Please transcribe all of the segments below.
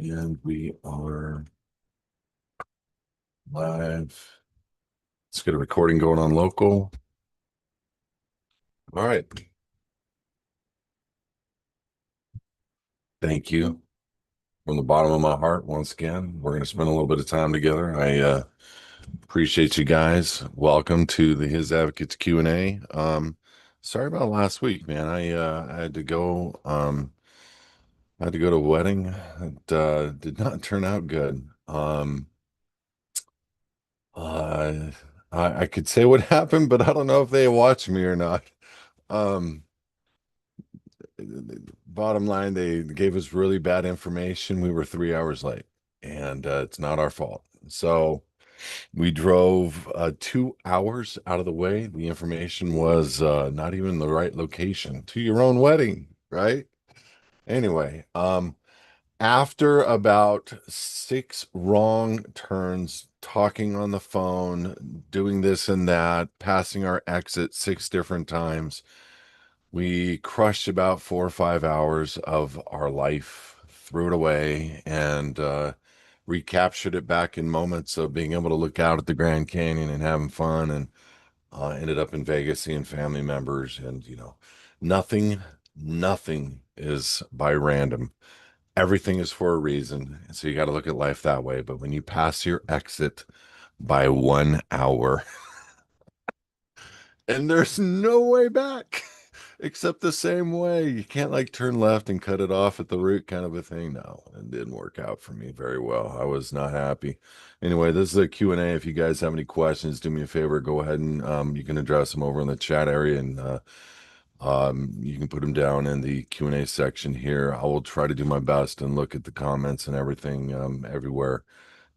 And we are live. Let's get a recording going on local. All right. Thank you from the bottom of my heart. Once again, we're going to spend a little bit of time together. I appreciate you guys. Welcome to the His Advocates Q&A. Sorry about last week, man. I had to go. I had to go to a wedding. It did not turn out good. Uh, I could say what happened, but I don't know if they watched me or not. Um, Bottom line, they gave us really bad information. We were 3 hours late, and it's not our fault. So we drove 2 hours out of the way. The information was not even the right location to your own wedding, right? Anyway, after about six wrong turns, talking on the phone, doing this and that, passing our exit six different times, we crushed about 4 or 5 hours of our life, threw it away, and recaptured it back in moments of being able to look out at the Grand Canyon and having fun. And ended up in Vegas seeing family members. And, nothing is by random. Everything is for a reason. And so you got to look at life that way. But when you pass your exit by 1 hour and there's no way back except the same way, you can't like turn left and cut it off at the root kind of a thing. No, it didn't work out for me very well. I was not happy. Anyway, this is a Q&A. If you guys have any questions, do me a favor, go ahead and you can address them over in the chat area, and you can put them down in the Q&A section here. I will try to do my best and look at the comments and everything everywhere,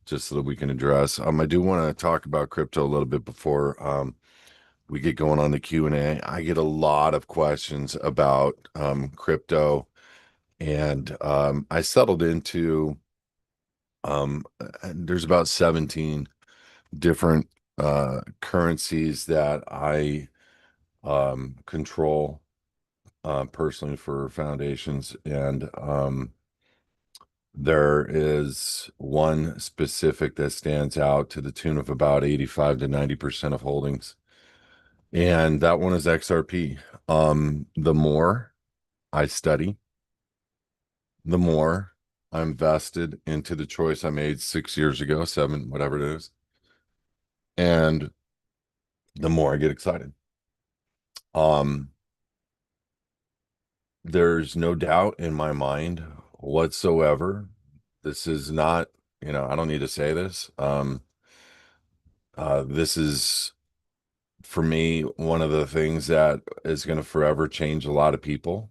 just so that we can address. I do want to talk about crypto a little bit before we get going on the Q&A. I get a lot of questions about crypto, and I settled into there's about 17 different currencies that I control personally for foundations. And there is one specific that stands out to the tune of about 85 to 90% of holdings. And that one is XRP. The more I study, the more I'm vested into the choice I made 6 years ago, seven, whatever it is. And the more I get excited. Um, there's no doubt in my mind whatsoever. This is not, I don't need to say this. This is for me one of the things that is going to forever change a lot of people,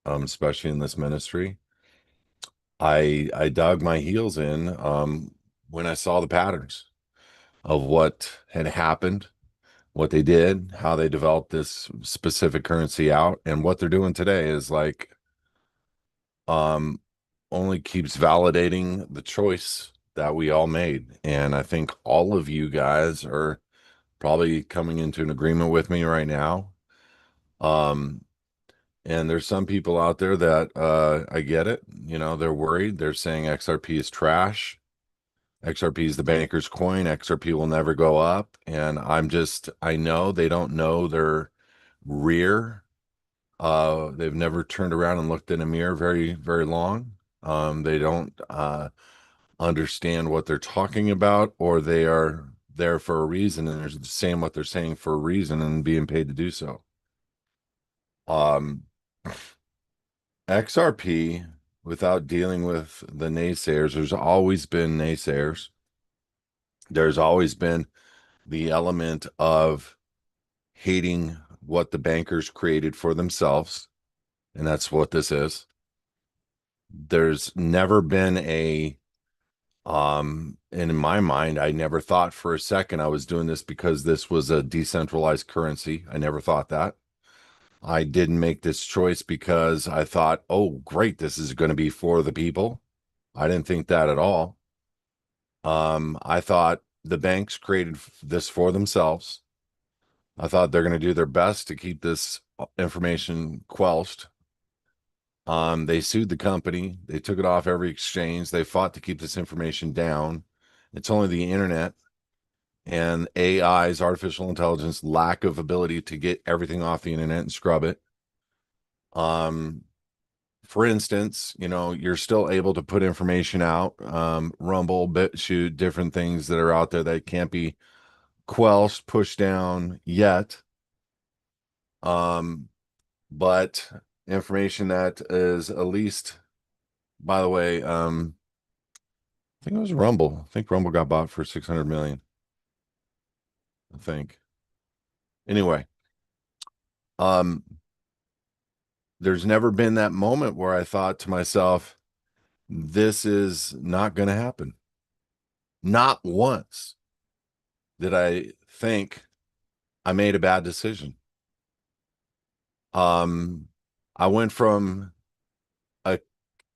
especially in this ministry. I dug my heels in when I saw the patterns of what had happened, what they did, how they developed this specific currency out, and what they're doing today is like um only keeps validating the choice that we all made. And I think all of you guys are probably coming into an agreement with me right now. Um, and there's some people out there that I get it, they're worried. They're saying XRP is trash. XRP is the banker's coin. XRP will never go up. And I know they don't know their rear. They've never turned around and looked in a mirror very, very long. They don't understand what they're talking about, or they are there for a reason and they're saying what they're saying for a reason and being paid to do so. Um, XRP, without dealing with the naysayers, there's always been naysayers. There's always been the element of hating what the bankers created for themselves, and that's what this is. There's never been and in my mind, I never thought for a second I was doing this because this was a decentralized currency. I never thought that. I didn't make this choice because I thought, oh, great, this is going to be for the people. I didn't think that at all. I thought the banks created this for themselves. I thought they're going to do their best to keep this information quelched. They sued the company. They took it off every exchange. They fought to keep this information down. It's only the internet and AI's artificial intelligence lack of ability to get everything off the internet and scrub it. Um, for instance, you're still able to put information out, Rumble, BitChute, different things that are out there that can't be quelched, pushed down yet. Um, but information that is at least, by the way, I think it was Rumble. I think Rumble got bought for 600 million, I think. Anyway, um, there's never been that moment where I thought to myself, this is not going to happen. Not once did I think I made a bad decision. Um, I went from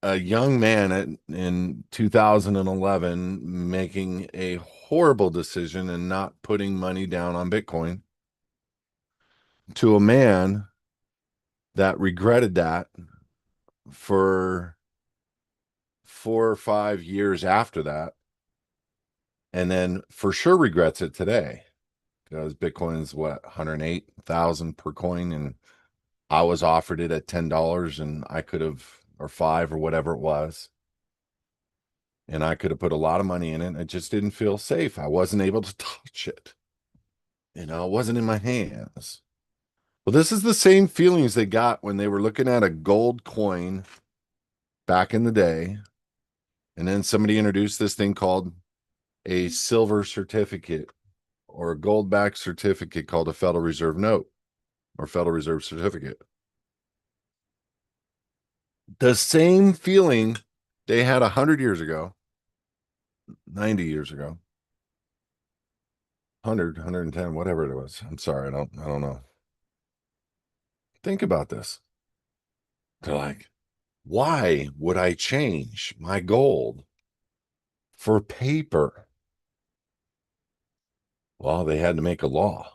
a young man in 2011 making a horrible decision and not putting money down on Bitcoin to a man that regretted that for 4 or 5 years after that, and then for sure regrets it today because Bitcoin's what, 108,000 per coin, and I was offered it at $10 and I could have, or five or whatever it was, and I could have put a lot of money in it. It just didn't feel safe. I wasn't able to touch it. It wasn't in my hands. Well, this is the same feelings they got when they were looking at a gold coin back in the day. And then somebody introduced this thing called a silver certificate or a gold backed certificate called a Federal Reserve note or Federal Reserve certificate. The same feeling they had 100 years ago, 90 years ago, 100, 110, whatever it was. I'm sorry, I don't know. Think about this. They're like, why would I change my gold for paper? Well, they had to make a law.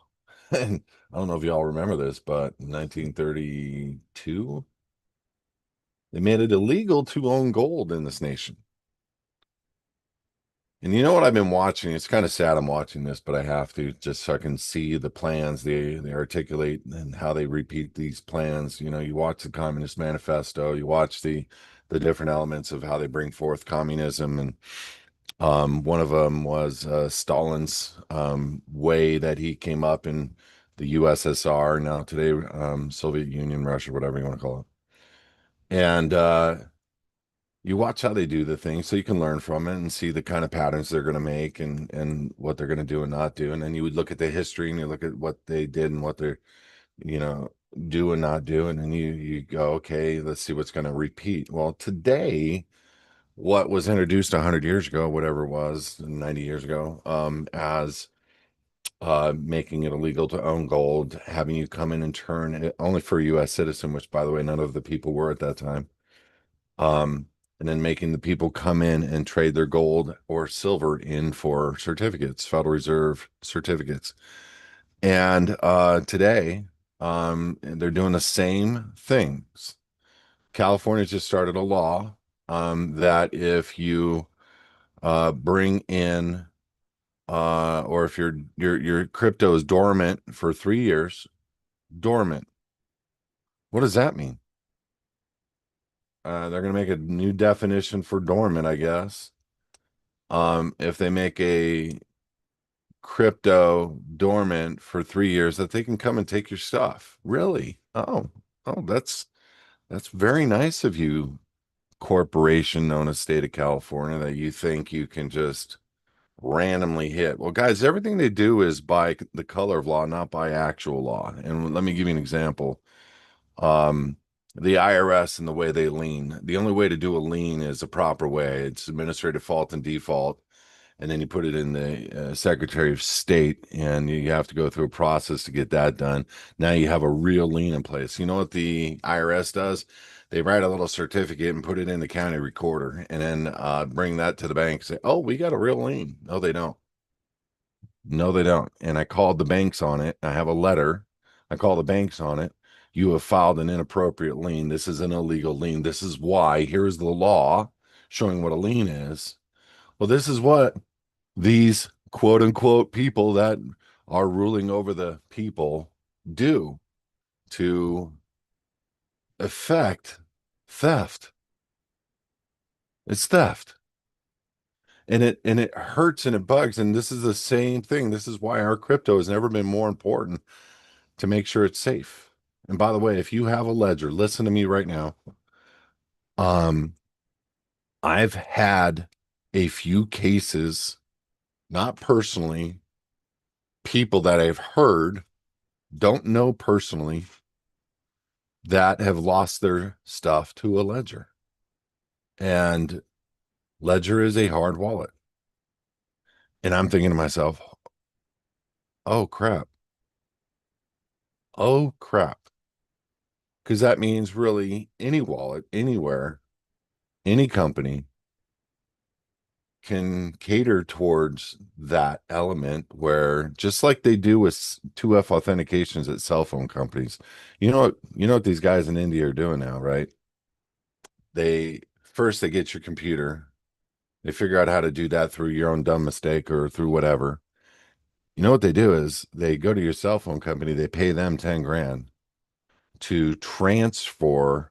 And I don't know if y'all remember this, but in 1932, they made it illegal to own gold in this nation. And you know what I've been watching? It's kind of sad I'm watching this, but I have to just so I can see the plans they articulate and how they repeat these plans. You watch the Communist Manifesto, you watch the different elements of how they bring forth communism, and one of them was Stalin's way that he came up in the USSR, now today Soviet Union, Russia, whatever you want to call it. And you watch how they do the thing so you can learn from it and see the kind of patterns they're going to make and what they're going to do and not do. And then you would look at the history and you look at what they did and what they're, you know, do and not do. And then you go, okay, let's see what's going to repeat. Well, today, what was introduced 100 years ago, whatever it was, 90 years ago, as making it illegal to own gold, having you come in and turn it only for a U.S. citizen, which, by the way, none of the people were at that time. And then making the people come in and trade their gold or silver in for certificates, Federal Reserve certificates. And today, they're doing the same things. California just started a law that if you bring in or if your crypto is dormant for 3 years, dormant. What does that mean? They're going to make a new definition for dormant, I guess. If they make a crypto dormant for 3 years, that they can come and take your stuff. Really? Oh, that's very nice of you, corporation known as State of California, that you think you can just randomly hit. Well, guys, everything they do is by the color of law, not by actual law. And let me give you an example. Um, the IRS and the way they lien. The only way to do a lien is a proper way. It's administrative fault and default, and then you put it in the Secretary of State, and you have to go through a process to get that done. Now you have a real lien in place. You know what the IRS does? They write a little certificate and put it in the county recorder, and then bring that to the bank and say, "Oh, we got a real lien." No, they don't. No, they don't. And I called the banks on it. I have a letter. I call the banks on it. You have filed an inappropriate lien. This is an illegal lien. This is why. Here's the law showing what a lien is. Well, this is what these quote unquote people that are ruling over the people do to affect theft. It's theft. And it hurts and it bugs. And this is the same thing. This is why our crypto has never been more important to make sure it's safe. And by the way, if you have a ledger, listen to me right now. Um, I've had a few cases, not personally, people that I've heard, don't know personally, that have lost their stuff to a ledger. And ledger is a hard wallet. And I'm thinking to myself, oh crap. Oh crap. Because that means really any wallet, anywhere, any company can cater towards that element where just like they do with 2F authentications at cell phone companies. You know what these guys in India are doing now, right? They get your computer. They figure out how to do that through your own dumb mistake or through whatever. You know what they do is they go to your cell phone company, they pay them 10 grand to transfer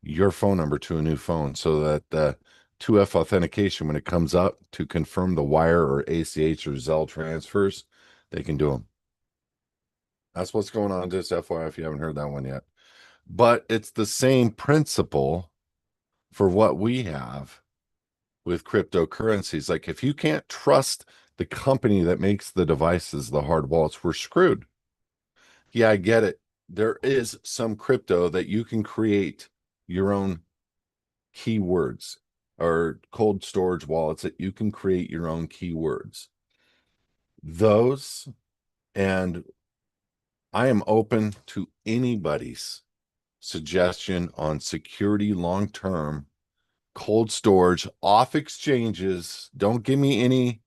your phone number to a new phone so that the 2F authentication, when it comes up to confirm the wire or ACH or Zelle transfers, they can do them. That's what's going on. Just FYI, if you haven't heard that one yet. But it's the same principle for what we have with cryptocurrencies. Like if you can't trust the company that makes the devices, the hard wallets, we're screwed. Yeah, I get it. There is some crypto that you can create your own keywords or cold storage wallets that you can create your own keywords. Those, and I am open to anybody's suggestion on security long term, cold storage, off exchanges. Don't give me any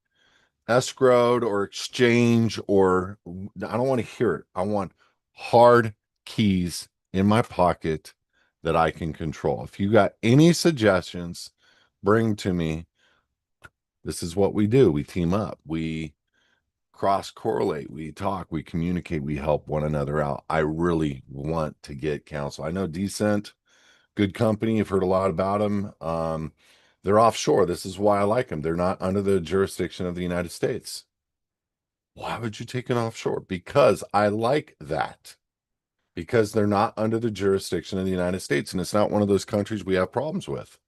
escrowed or exchange, or I don't want to hear it. I want hard keys in my pocket that I can control. If you got any suggestions, bring to me. This is what we do. We team up. We cross correlate. We talk. We communicate. We help one another out. I really want to get counsel. I know Decent, good company. I've heard a lot about them. They're offshore. This is why I like them. They're not under the jurisdiction of the United States. Why would you take an offshore? Because I like that. Because they're not under the jurisdiction of the United States, and it's not one of those countries we have problems with.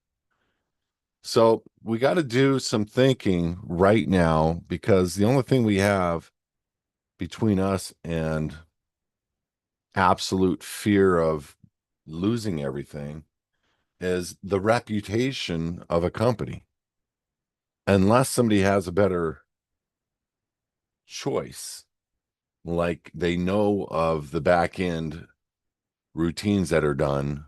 So we got to do some thinking right now, because the only thing we have between us and absolute fear of losing everything is the reputation of a company. Unless somebody has a better choice, like they know of the back end routines that are done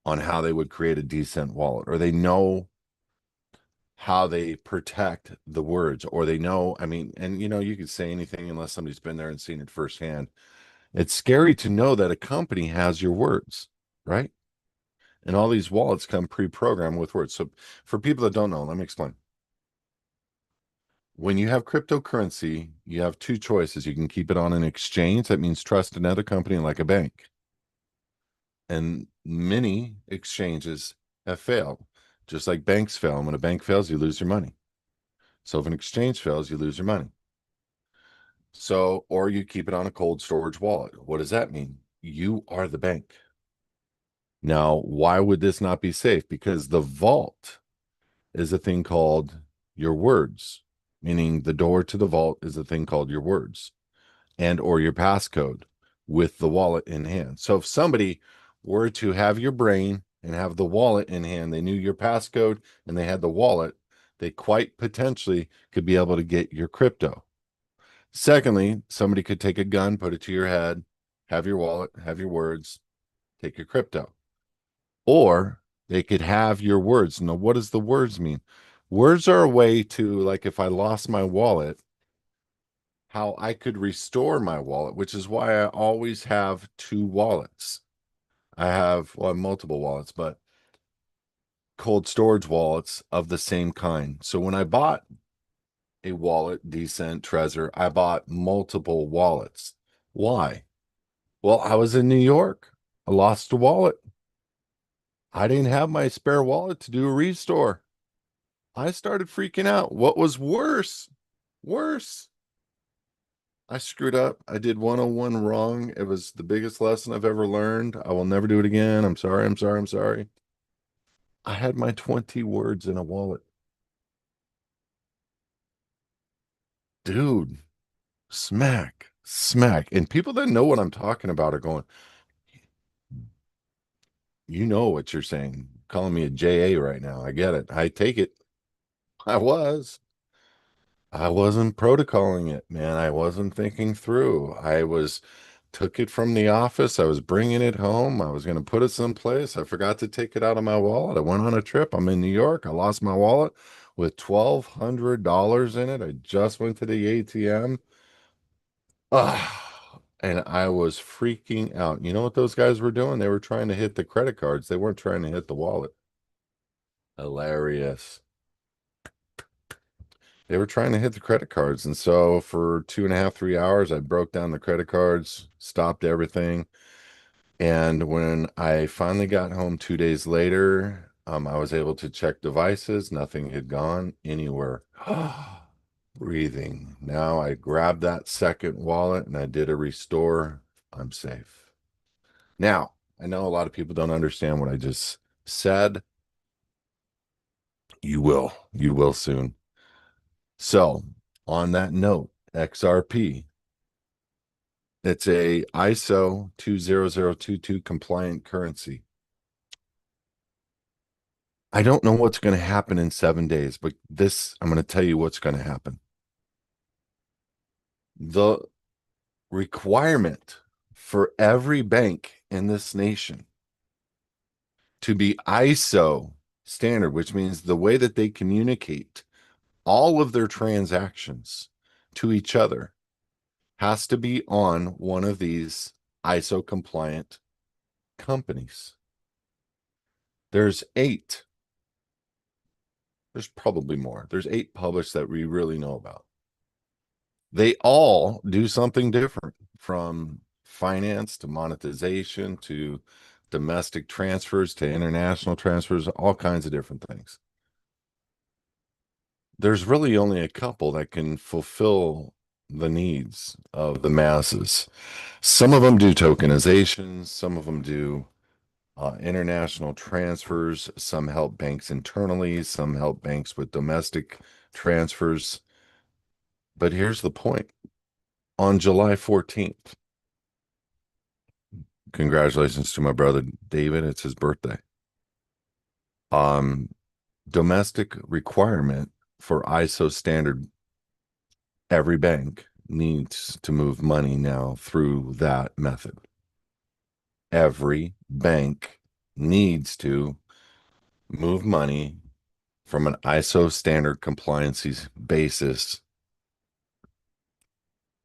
on how they would create a decent wallet, or they know how they protect the words, or they know, I mean, and you could say anything unless somebody's been there and seen it firsthand. It's scary to know that a company has your words, right? And all these wallets come pre-programmed with words. So for people that don't know, let me explain. When you have cryptocurrency, you have two choices. You can keep it on an exchange. That means trust another company like a bank. And many exchanges have failed, just like banks fail. And when a bank fails, you lose your money. So if an exchange fails, you lose your money. So, or you keep it on a cold storage wallet. What does that mean? You are the bank. Now, why would this not be safe? Because the vault is a thing called your words, meaning the door to the vault is a thing called your words and or your passcode with the wallet in hand. So if somebody were to have your brain and have the wallet in hand, they knew your passcode and they had the wallet, they quite potentially could be able to get your crypto. Secondly, somebody could take a gun, put it to your head, have your wallet, have your words, take your crypto. Or they could have your words. Now, what does the words mean? Words are a way to, like, if I lost my wallet, how I could restore my wallet, which is why I always have two wallets. I have, well, I have multiple wallets, but cold storage wallets of the same kind. So when I bought a wallet, Decent, Trezor, I bought multiple wallets. Why? Well, I was in New York. I lost a wallet. I didn't have my spare wallet to do a restore. I started freaking out. What was worse? Worse. I screwed up. I did 101 wrong. It was the biggest lesson I've ever learned. I will never do it again. I'm sorry. I'm sorry. I'm sorry. I had my 20 words in a wallet. Dude, smack, smack. And people that know what I'm talking about are going, you know what you're saying. Calling me a JA right now. I get it. I take it. I was. I wasn't protocoling it, man. I wasn't thinking through. I was took it from the office. I was bringing it home. I was going to put it someplace. I forgot to take it out of my wallet. I went on a trip. I'm in New York. I lost my wallet with $1,200 in it. I just went to the ATM. And I was freaking out. You know what those guys were doing? They were trying to hit the credit cards. They weren't trying to hit the wallet. Hilarious. They were trying to hit the credit cards. And so for 2.5, 3 hours, I broke down the credit cards, stopped everything. And when I finally got home 2 days later, I was able to check devices. Nothing had gone anywhere. Breathing. Now I grabbed that second wallet and I did a restore. I'm safe. Now, I know a lot of people don't understand what I just said. You will. You will soon. So, on that note, XRP, it's a ISO 20022 compliant currency. I don't know what's going to happen in 7 days, but I'm going to tell you what's going to happen. The requirement for every bank in this nation to be ISO standard, which means the way that they communicate all of their transactions to each other has to be on one of these ISO compliant companies. There's 8. There's probably more. There's 8 published that we really know about. They all do something different, from finance to monetization to domestic transfers to international transfers, all kinds of different things. There's really only a couple that can fulfill the needs of the masses. Some of them do tokenizations, some of them do international transfers, some help banks internally, some help banks with domestic transfers. But here's the point. On July 14th, congratulations to my brother David, it's his birthday. Um, Domestic requirement for ISO standard, every bank needs to move money now through that method. Every bank needs to move money from an ISO standard compliancy basis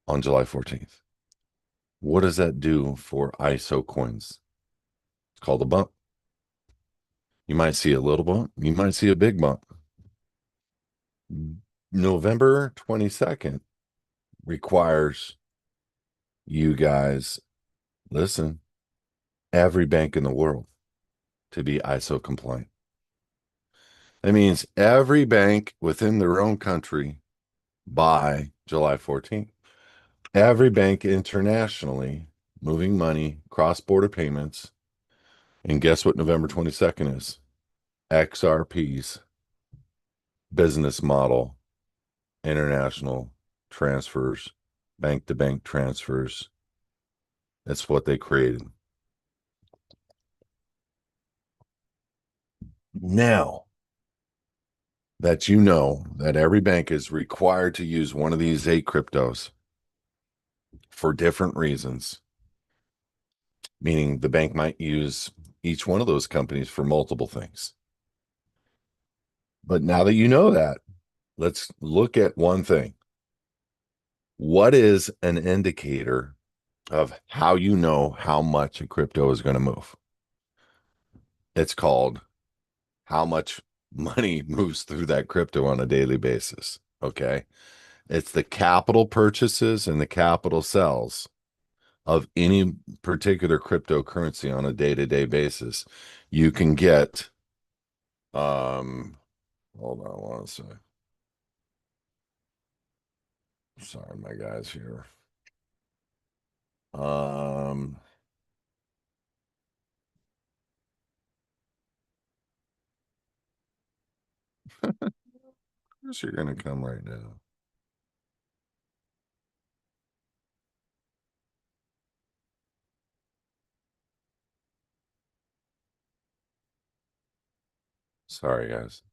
on July 14th. What does that do for ISO coins? It's called a bump. You might see a little bump, you might see a big bump. November 22nd requires you guys, listen, every bank in the world to be ISO compliant. That means every bank within their own country by July 14th. Every bank internationally moving money, cross-border payments. And guess what November 22nd is? XRP's business model, international transfers, bank-to-bank transfers. That's what they created. Now that you know that every bank is required to use one of these 8 cryptos for different reasons, meaning the bank might use each one of those companies for multiple things. But now that you know that, let's look at one thing. What is an indicator of how you know how much a crypto is going to move? It's called how much money moves through that crypto on a daily basis. Okay. It's the capital purchases and the capital sells of any particular cryptocurrency on a day-to-day basis. You can get, um, hold on one second. Sorry, my guys here. Um, of course you're gonna come right now. Sorry, guys.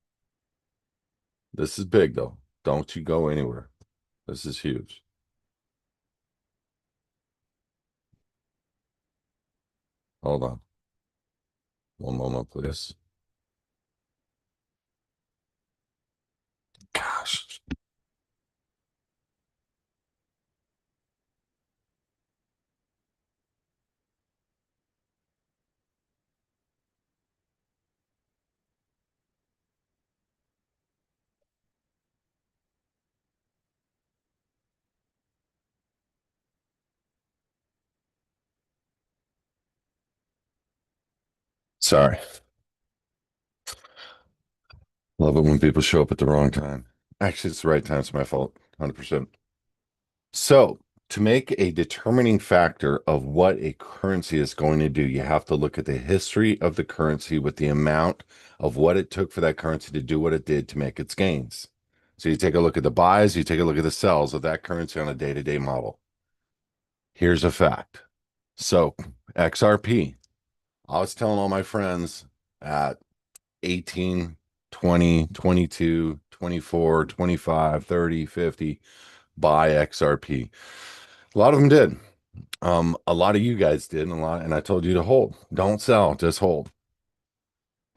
This is big though. Don't you go anywhere. This is huge. Hold on. One moment, please. Gosh. Sorry. Love it when people show up at the wrong time. Actually, it's the right time. It's my fault. 100%. So, to make a determining factor of what a currency is going to do, you have to look at the history of the currency with the amount of what it took for that currency to do what it did to make its gains. So, you take a look at the buys, you take a look at the sells of that currency on a day-to-day model. Here's a fact. So, XRP, I was telling all my friends at 18, 20, 22, 24, 25, 30, 50, buy XRP. A lot of them did. A lot of you guys did, and I told you to hold. Don't sell, just hold.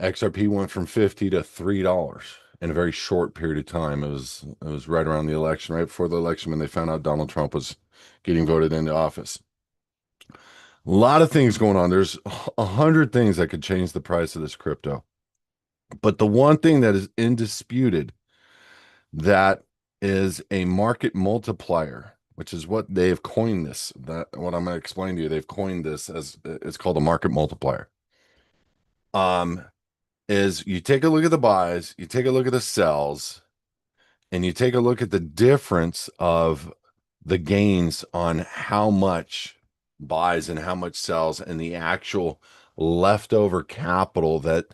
XRP went from 50 to $3 in a very short period of time. It was right around the election, right before the election when they found out Donald Trump was getting voted into office. A lot of things going on. There's 100 things that could change the price of this crypto. But the one thing that is indisputed that is a market multiplier, which is what they've coined this. That what I'm going to explain to you, they've coined this as it's called a market multiplier. Um, is you take a look at the buys, you take a look at the sells, and you take a look at the difference of the gains on how much buys and how much sells and the actual leftover capital that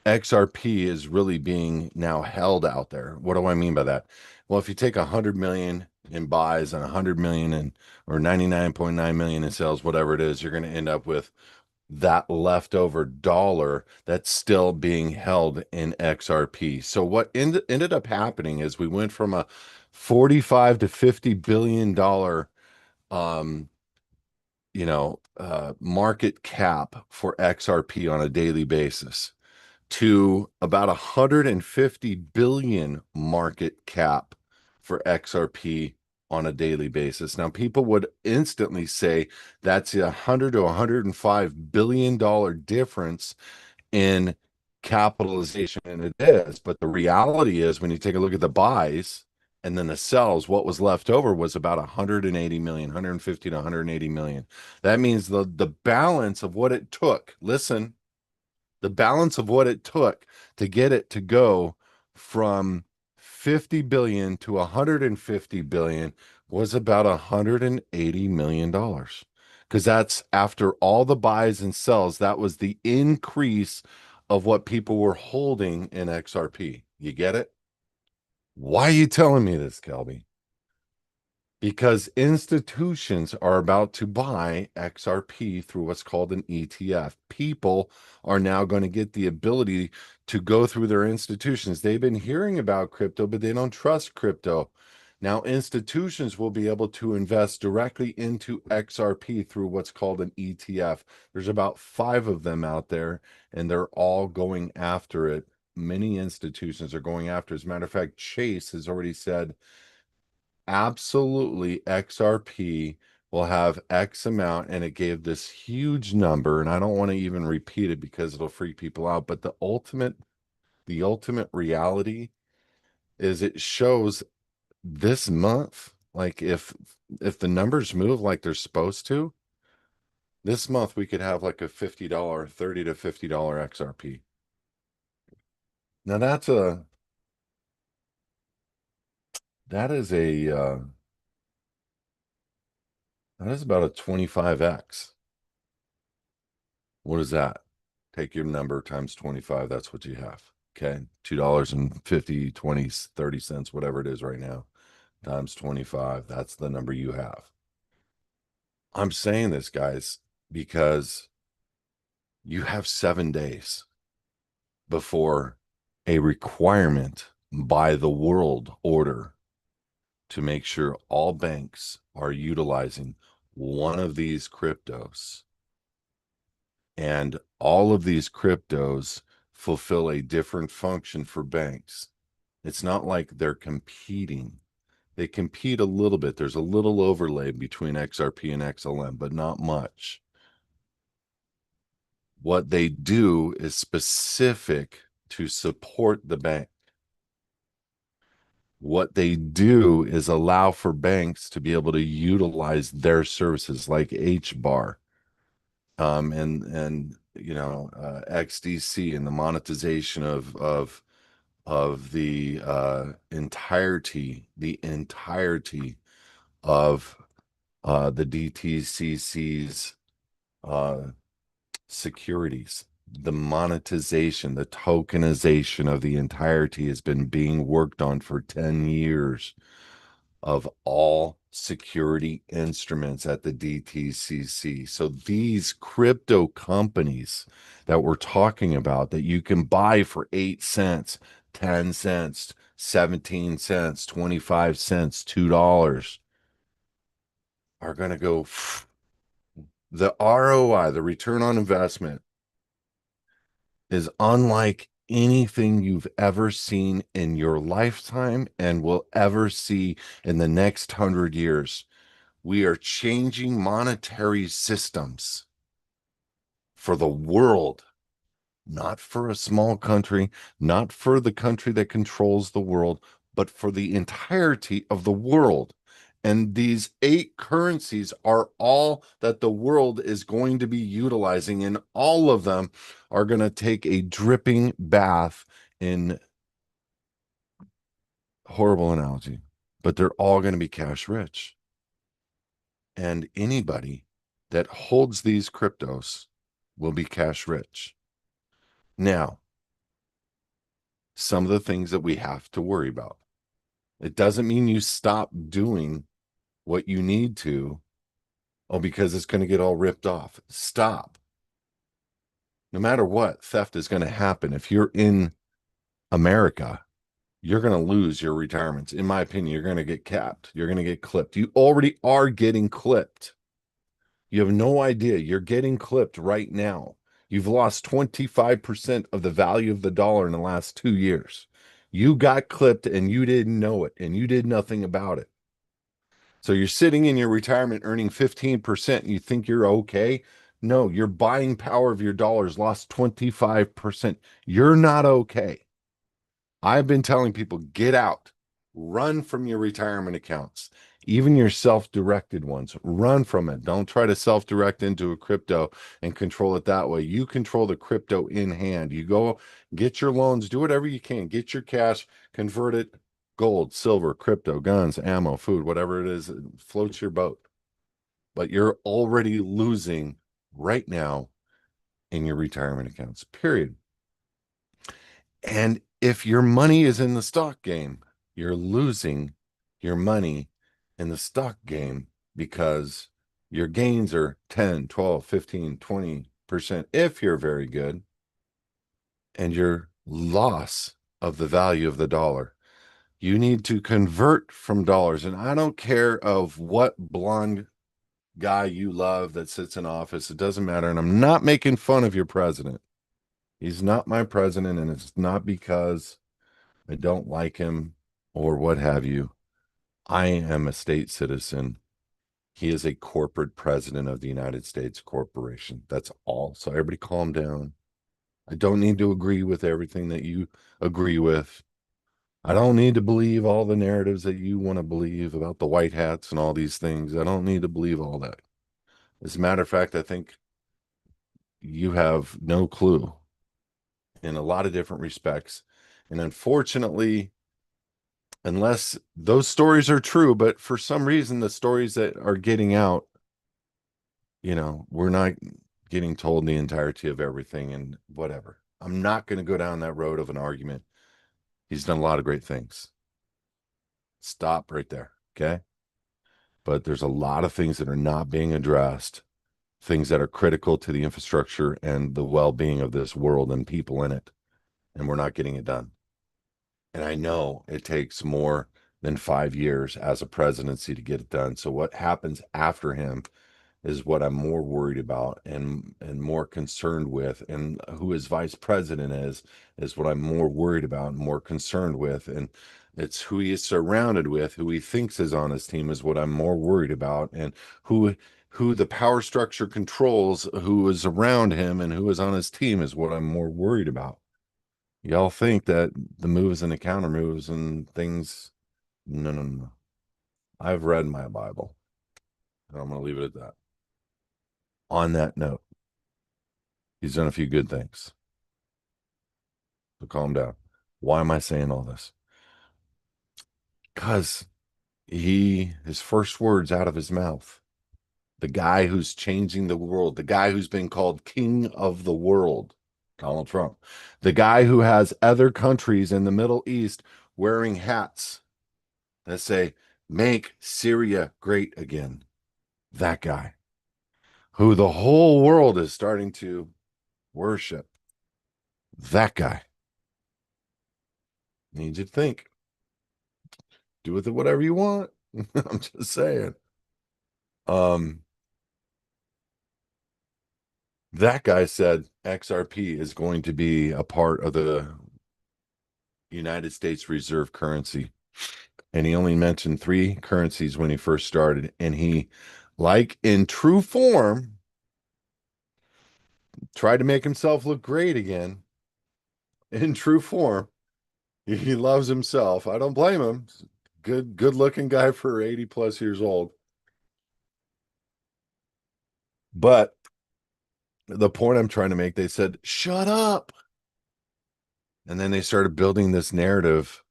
XRP is really being now held out there. What do I mean by that? Well, if you take 100 million in buys and 100 million in or 99.9 million in sales, whatever it is, you're going to end up with that leftover dollar that's still being held in XRP. So what ended up happening is we went from a 45 to 50 billion dollar um market cap for XRP on a daily basis to about 150 billion market cap for XRP on a daily basis. Now, people would instantly say that's a 100 to 105 billion dollar difference in capitalization, and it is. But the reality is, when you take a look at the buys and then the sells, what was left over was about 180 million, 150 to 180 million. That means the balance of what it took. Listen, the balance of what it took to get it to go from 50 billion to 150 billion was about 180 million dollars, because that's after all the buys and sells. That was the increase of what people were holding in XRP. You get it? Why are you telling me this, Kelby? Because institutions are about to buy XRP through what's called an ETF. People are now going to get the ability to go through their institutions. They've been hearing about crypto, but they don't trust crypto. Now, institutions will be able to invest directly into XRP through what's called an ETF. There's about 5 of them out there, and they're all going after it. Many institutions are going after it. As a matter of fact, Chase has already said absolutely XRP will have X amount, and it gave this huge number, and I don't want to even repeat it because it'll freak people out, but the ultimate reality is it shows this month, like if the numbers move like they're supposed to, this month we could have like a $50, $30 to $50 XRP. Now that is that is about a 25x. What is that? Take your number times 25, that's what you have. Okay. $2.50, 20, 30 cents, whatever it is right now, times 25. That's the number you have. I'm saying this, guys, because you have 7 days before a requirement by the world order to make sure all banks are utilizing one of these cryptos, and all of these cryptos fulfill a different function for banks. It's not like they're competing. They compete a little bit. There's a little overlay between XRP and XLM, but not much. What they do is specific to support the bank. What they do is allow for banks to be able to utilize their services like HBAR, and XDC, and the monetization of the entirety of the DTCC's uh, securities. The monetization, the tokenization of the entirety has been being worked on for 10 years, of all security instruments at the DTCC. So these crypto companies that we're talking about, that you can buy for 8 cents, 10 cents, 17 cents, 25 cents, $2, are going to go. The ROI, the return on investment, is unlike anything you've ever seen in your lifetime and will ever see in the next 100 years. We are changing monetary systems for the world, not for a small country, not for the country that controls the world, but for the entirety of the world. And these 8 currencies are all that the world is going to be utilizing, and all of them are going to take a dripping bath in, horrible analogy, but they're all going to be cash rich. And anybody that holds these cryptos will be cash rich. Now, some of the things that we have to worry about. It doesn't mean you stop doing what you need to, oh, because it's going to get all ripped off. Stop. No matter what, theft is going to happen. If you're in America, you're going to lose your retirements. In my opinion, you're going to get capped. You're going to get clipped. You already are getting clipped. You have no idea. You're getting clipped right now. You've lost 25% of the value of the dollar in the last 2 years. You got clipped and you didn't know it, and you did nothing about it. So you're sitting in your retirement earning 15% and you think you're okay. No, your buying power of your dollars lost 25%. You're not okay. I've been telling people, get out, run from your retirement accounts, even your self-directed ones. Run from it. Don't try to self-direct into a crypto and control it that way. You control the crypto in hand. You go get your loans, do whatever you can, get your cash, convert it, gold, silver, crypto, guns, ammo, food, whatever it is, it floats your boat. But you're already losing right now in your retirement accounts, period. And if your money is in the stock game, you're losing your money in the stock game, because your gains are 10, 12, 15, 20% if you're very good, and your loss of the value of the dollar. You need to convert from dollars. And I don't care of what blonde guy you love that sits in office. It doesn't matter. And I'm not making fun of your president. He's not my president, and it's not because I don't like him or what have you. I am a state citizen. He is a corporate president of the United States Corporation. That's all. So everybody calm down. I don't need to agree with everything that you agree with. I don't need to believe all the narratives that you want to believe about the white hats and all these things. I don't need to believe all that. As a matter of fact, I think you have no clue in a lot of different respects. And unfortunately, unless those stories are true, but for some reason, the stories that are getting out, we're not getting told the entirety of everything and whatever. I'm not going to go down that road of an argument. He's done a lot of great things. Stop right there. Okay. But there's a lot of things that are not being addressed, things that are critical to the infrastructure and the well being of this world and people in it. And we're not getting it done. And I know it takes more than 5 years as a presidency to get it done. So what happens after him is what I'm more worried about and more concerned with. And who his vice president is what I'm more worried about and more concerned with. And it's who he is surrounded with, who he thinks is on his team is what I'm more worried about. And who the power structure controls, who is around him and who is on his team is what I'm more worried about. Y'all think that the moves and the counter moves and things. No, no, no. I've read my Bible. And I'm going to leave it at that. On that note, he's done a few good things. So calm down. Why am I saying all this? Because his first words out of his mouth, the guy who's changing the world, the guy who's been called king of the world, Donald Trump, the guy who has other countries in the Middle East wearing hats that say, make Syria great again. That guy who the whole world is starting to worship. That guy. Need you to think. Do with it whatever you want. I'm just saying. Um, that guy said XRP is going to be a part of the United States reserve currency. And he only mentioned three currencies when he first started. And he, like in true form, tried to make himself look great again. In true form. He loves himself. I don't blame him. Good looking guy for 80 plus years old. But the point I'm trying to make, they said, shut up. And then they started building this narrative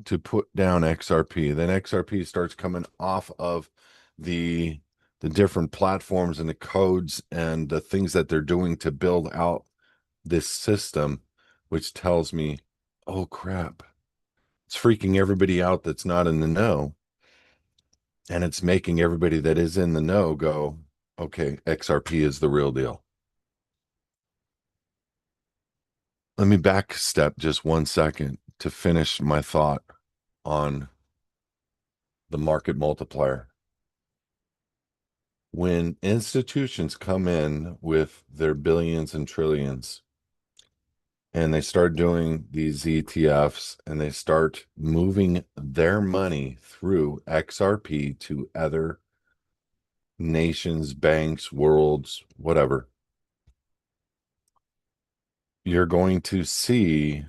to put down XRP. Then XRP starts coming off of the different platforms and the codes and the things that they're doing to build out this system, which tells me, oh crap, it's freaking everybody out that's not in the know. And it's making everybody that is in the know go, okay, XRP is the real deal. Let me back step just 1 second to finish my thought on the market multiplier. When institutions come in with their billions and trillions and they start doing these ETFs and they start moving their money through XRP to other nations, banks, worlds, whatever, you're going to see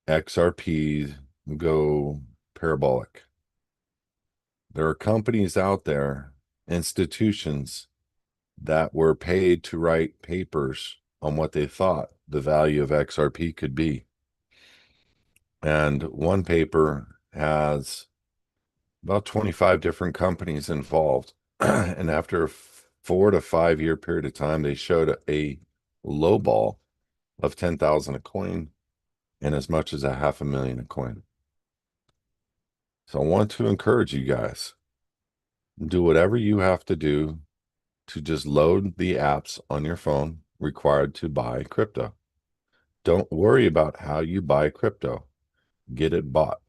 XRP go parabolic. There are companies out there, institutions that were paid to write papers on what they thought the value of XRP could be. And one paper has about 25 different companies involved. And after a 4 to 5 year period of time, they showed a low ball of 10,000 a coin and as much as a 500,000 a coin. So I want to encourage you guys, do whatever you have to do to just load the apps on your phone required to buy crypto. Don't worry about how you buy crypto. Get it bought.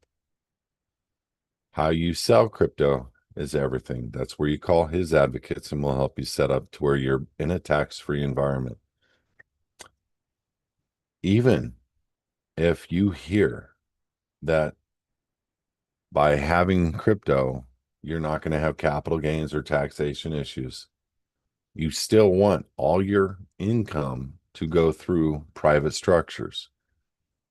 How you sell crypto is everything. That's where you call his advocates and we'll help you set up to where you're in a tax-free environment. Even if you hear that by having crypto, you're not going to have capital gains or taxation issues. You still want all your income to go through private structures.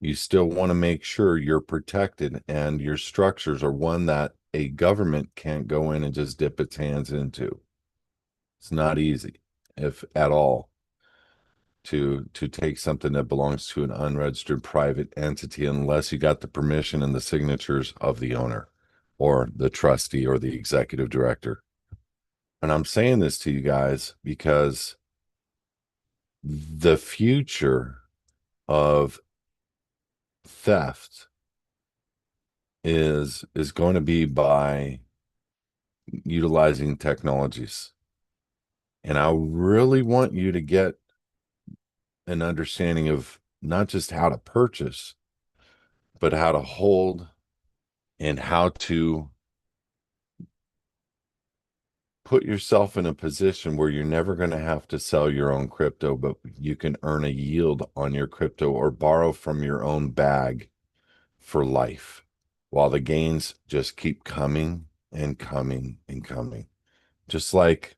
You still want to make sure you're protected and your structures are one that a government can't go in and just dip its hands into. It's not easy, if at all, to take something that belongs to an unregistered private entity unless you got the permission and the signatures of the owner or the trustee or the executive director. And I'm saying this to you guys because the future of theft is going to be by utilizing technologies. And I really want you to get an understanding of not just how to purchase, but how to hold and how to put yourself in a position where you're never going to have to sell your own crypto, but you can earn a yield on your crypto or borrow from your own bag for life while the gains just keep coming and coming and coming. Just like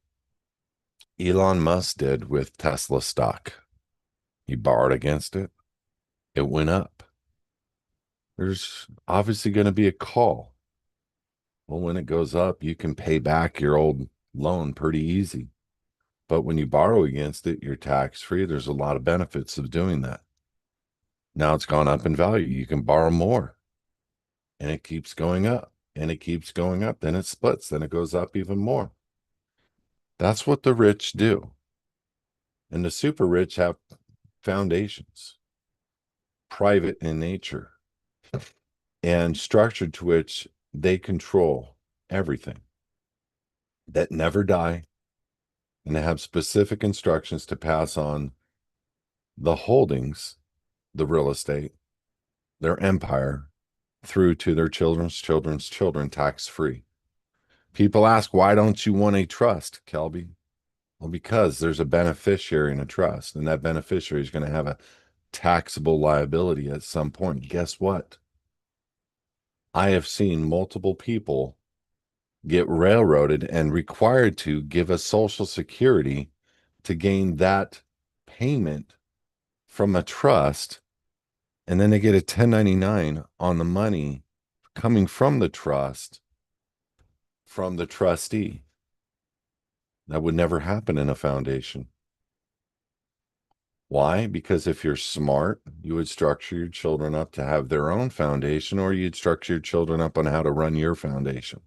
Elon Musk did with Tesla stock. He borrowed against it. It went up. There's obviously going to be a call. Well, when it goes up, you can pay back your old loan pretty easy. But when you borrow against it, you're tax free. There's a lot of benefits of doing that. Now it's gone up in value. You can borrow more and it keeps going up and it keeps going up. Then it splits. Then it goes up even more. That's what the rich do. And the super rich have foundations, private in nature, and structured to which they control everything that never die and they have specific instructions to pass on the holdings, the real estate, their empire through to their children's children's children tax free. People ask, why don't you want a trust, Kelby? Well, because there's a beneficiary in a trust, and that beneficiary is going to have a taxable liability at some point. Guess what? I have seen multiple people get railroaded and required to give a social security to gain that payment from a trust. And then they get a 1099 on the money coming from the trust, from the trustee. That would never happen in a foundation. Why? Because if you're smart, you would structure your children up to have their own foundation, or you'd structure your children up on how to run your foundation.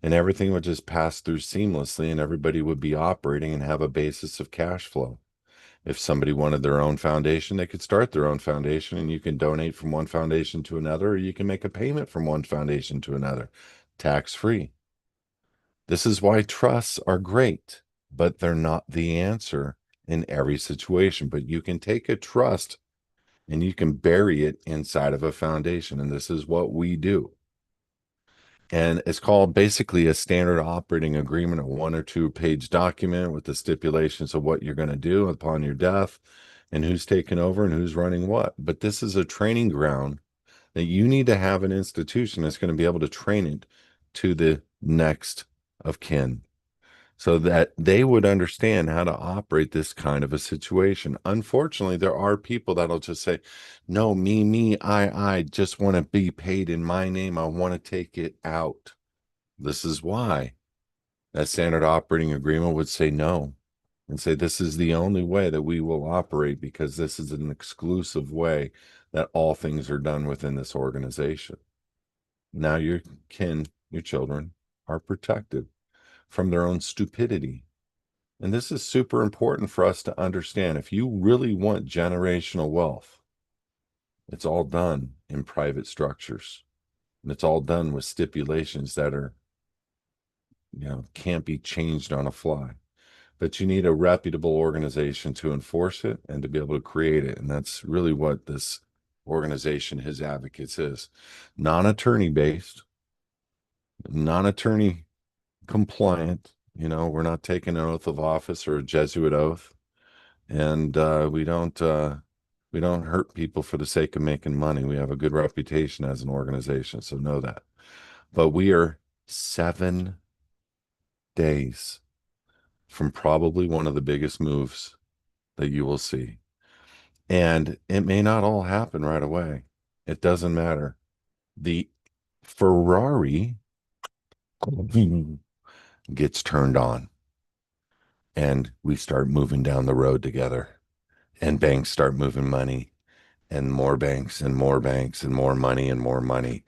And everything would just pass through seamlessly, and everybody would be operating and have a basis of cash flow. If somebody wanted their own foundation, they could start their own foundation, and you can donate from one foundation to another, or you can make a payment from one foundation to another, tax-free. This is why trusts are great, but they're not the answer in every situation. But you can take a trust and you can bury it inside of a foundation. And this is what we do. And it's called basically a standard operating agreement, a 1 or 2 page document with the stipulations of what you're going to do upon your death and who's taking over and who's running what. But this is a training ground that you need to have an institution that's going to be able to train it to the next of kin so that they would understand how to operate this kind of a situation. Unfortunately, there are people that'll just say, no, I just want to be paid in my name. I want to take it out. This is why that standard operating agreement would say no and say, this is the only way that we will operate because this is an exclusive way that all things are done within this organization. Now your kin, your children are protected from their own stupidity. And this is super important for us to understand. If you really want generational wealth, it's all done in private structures. And it's all done with stipulations that are, can't be changed on a fly. But you need a reputable organization to enforce it and to be able to create it. And that's really what this organization, His Advocates, is. Non-attorney based, non-attorney compliant. We're not taking an oath of office or a Jesuit oath, and we don't hurt people for the sake of making money. We have a good reputation as an organization, so know that. But we are 7 days from probably one of the biggest moves that you will see. And it may not all happen right away. It doesn't matter. The Ferrari gets turned on and we start moving down the road together, and banks start moving money, and more banks and more banks and more money and more money.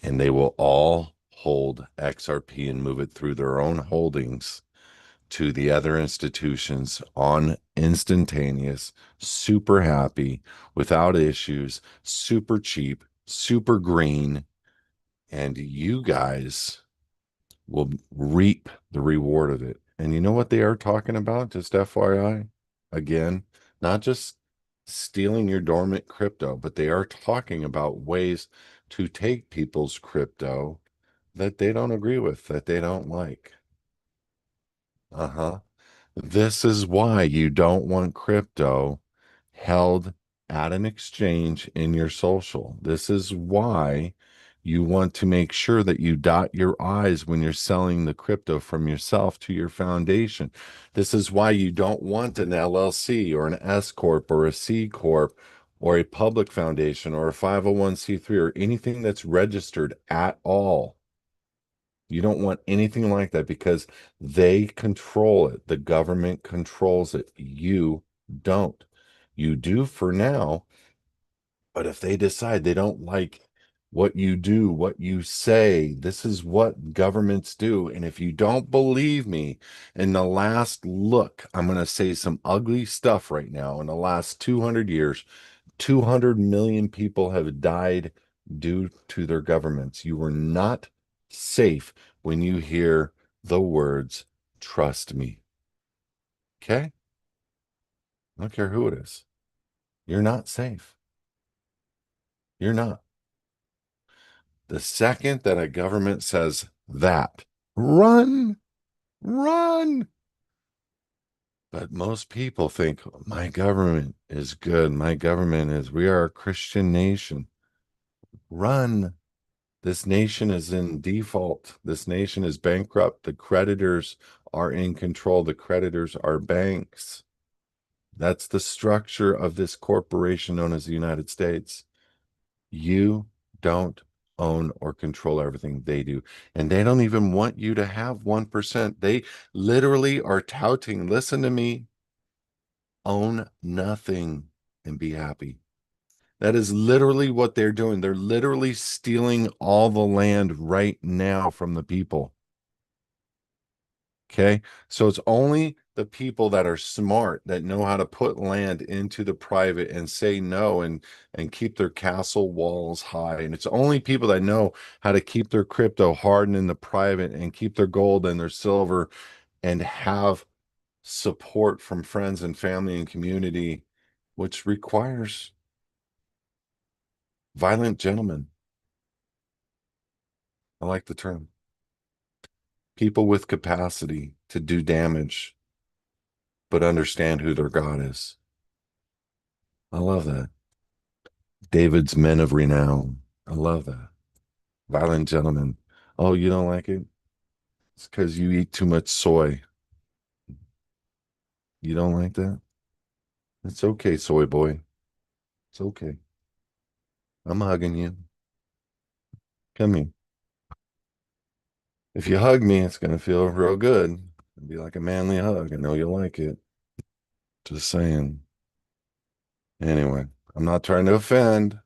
And they will all hold XRP and move it through their own holdings to the other institutions on instantaneous, super happy, without issues, super cheap, super green. And you guys will reap the reward of it. And you know what they are talking about? Just FYI, again, not just stealing your dormant crypto, but they are talking about ways to take people's crypto that they don't agree with, that they don't like. Uh-huh. This is why you don't want crypto held at an exchange in your social. This is why you want to make sure that you dot your I's when you're selling the crypto from yourself to your foundation. This is why you don't want an LLC or an S Corp or a C Corp or a public foundation or a 501c3 or anything that's registered at all. You don't want anything like that because they control it. The government controls it. You don't. You do for now, but if they decide they don't like what you do, what you say, this is what governments do. And if you don't believe me, in the last look, I'm going to say some ugly stuff right now. In the last 200 years, 200 million people have died due to their governments. You are not safe when you hear the words, trust me. Okay? I don't care who it is. You're not safe. You're not. The second that a government says that, run, run. But most people think my government is good. My government is, we are a Christian nation. Run. This nation is in default. This nation is bankrupt. The creditors are in control. The creditors are banks. That's the structure of this corporation known as the United States. You don't own or control everything. They do. And they don't even want you to have 1%. They literally are touting, listen to me, own nothing and be happy. That is literally what they're doing. They're literally stealing all the land right now from the people. Okay. So it's only the people that are smart that know how to put land into the private and say no and keep their castle walls high. And it's only people that know how to keep their crypto hardened in the private and keep their gold and their silver and have support from friends and family and community, which requires violent gentlemen. I like the term. People with capacity to do damage, but understand who their God is. I love that. David's men of renown. I love that. Violent gentlemen. Oh, you don't like it? It's because you eat too much soy. You don't like that? It's okay, soy boy. It's okay. I'm hugging you. Come here. If you hug me, it's gonna feel real good. It'll be like a manly hug. I know you'll like it. Just saying. Anyway, I'm not trying to offend.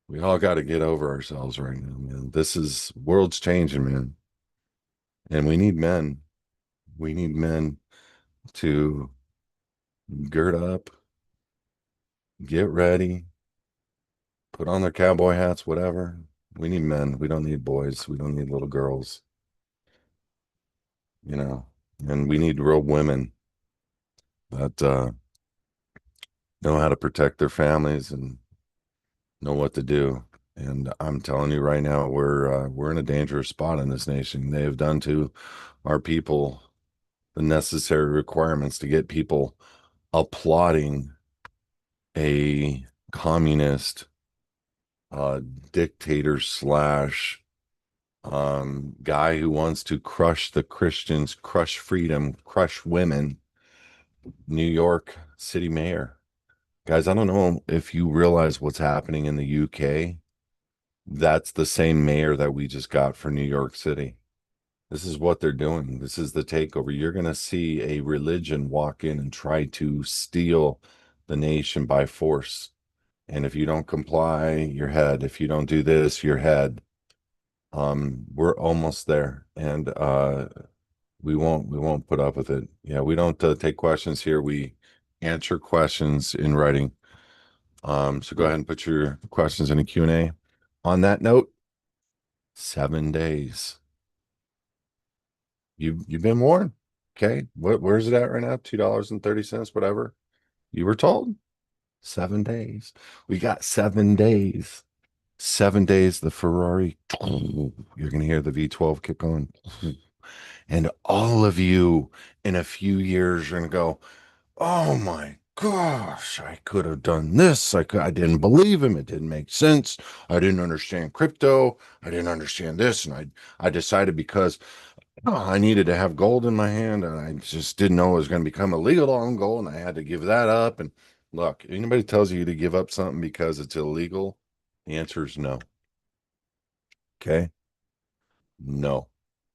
We all got to get over ourselves right now, man. This is world's changing, man. And we need men. We need men to gird up, get ready, put on their cowboy hats, whatever. We need men. We don't need boys. We don't need little girls, you know. And we need real women that know how to protect their families and know what to do. And I'm telling you right now, we're in a dangerous spot in this nation. They have done to our people the necessary requirements to get people applauding a communist uh, dictator slash guy who wants to crush the Christians, crush freedom, crush women, New York City mayor. Guys, I don't know if you realize what's happening in the UK. That's the same mayor that we just got for New York City. This is what they're doing. This is the takeover. You're going to see a religion walk in and try to steal the nation by force. And if you don't comply, you're head. If you don't do this, you're head. We're almost there, and we won't put up with it. Yeah, we don't take questions here. We answer questions in writing. So go ahead and put your questions in a Q&A. On that note, 7 days. You've been warned. Okay. Where's it at right now? $2.30, whatever. You were told 7 days. We got 7 days. 7 days, the Ferrari. You're gonna hear the V12 kick on. And all of you in a few years are gonna go, oh my gosh, I could have done this. I didn't believe him. It didn't make sense. I didn't understand crypto. I didn't understand this. And I decided because I needed to have gold in my hand and I just didn't know it was going to become illegal to own gold and I had to give that up. And look, anybody tells you to give up something because it's illegal, the answer is no. Okay. No.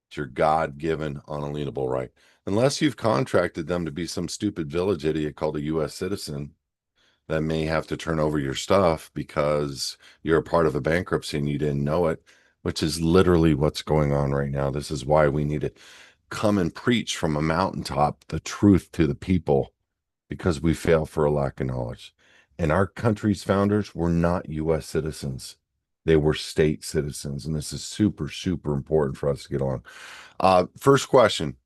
It's your God-given, unalienable right. Unless you've contracted them to be some stupid village idiot called a U.S. citizen that may have to turn over your stuff because you're a part of a bankruptcy and you didn't know it, which is literally what's going on right now. This is why we need to come and preach from a mountaintop the truth to the people because we fail for a lack of knowledge. And our country's founders were not U.S. citizens. They were state citizens. And this is super, super important for us to get on. First question.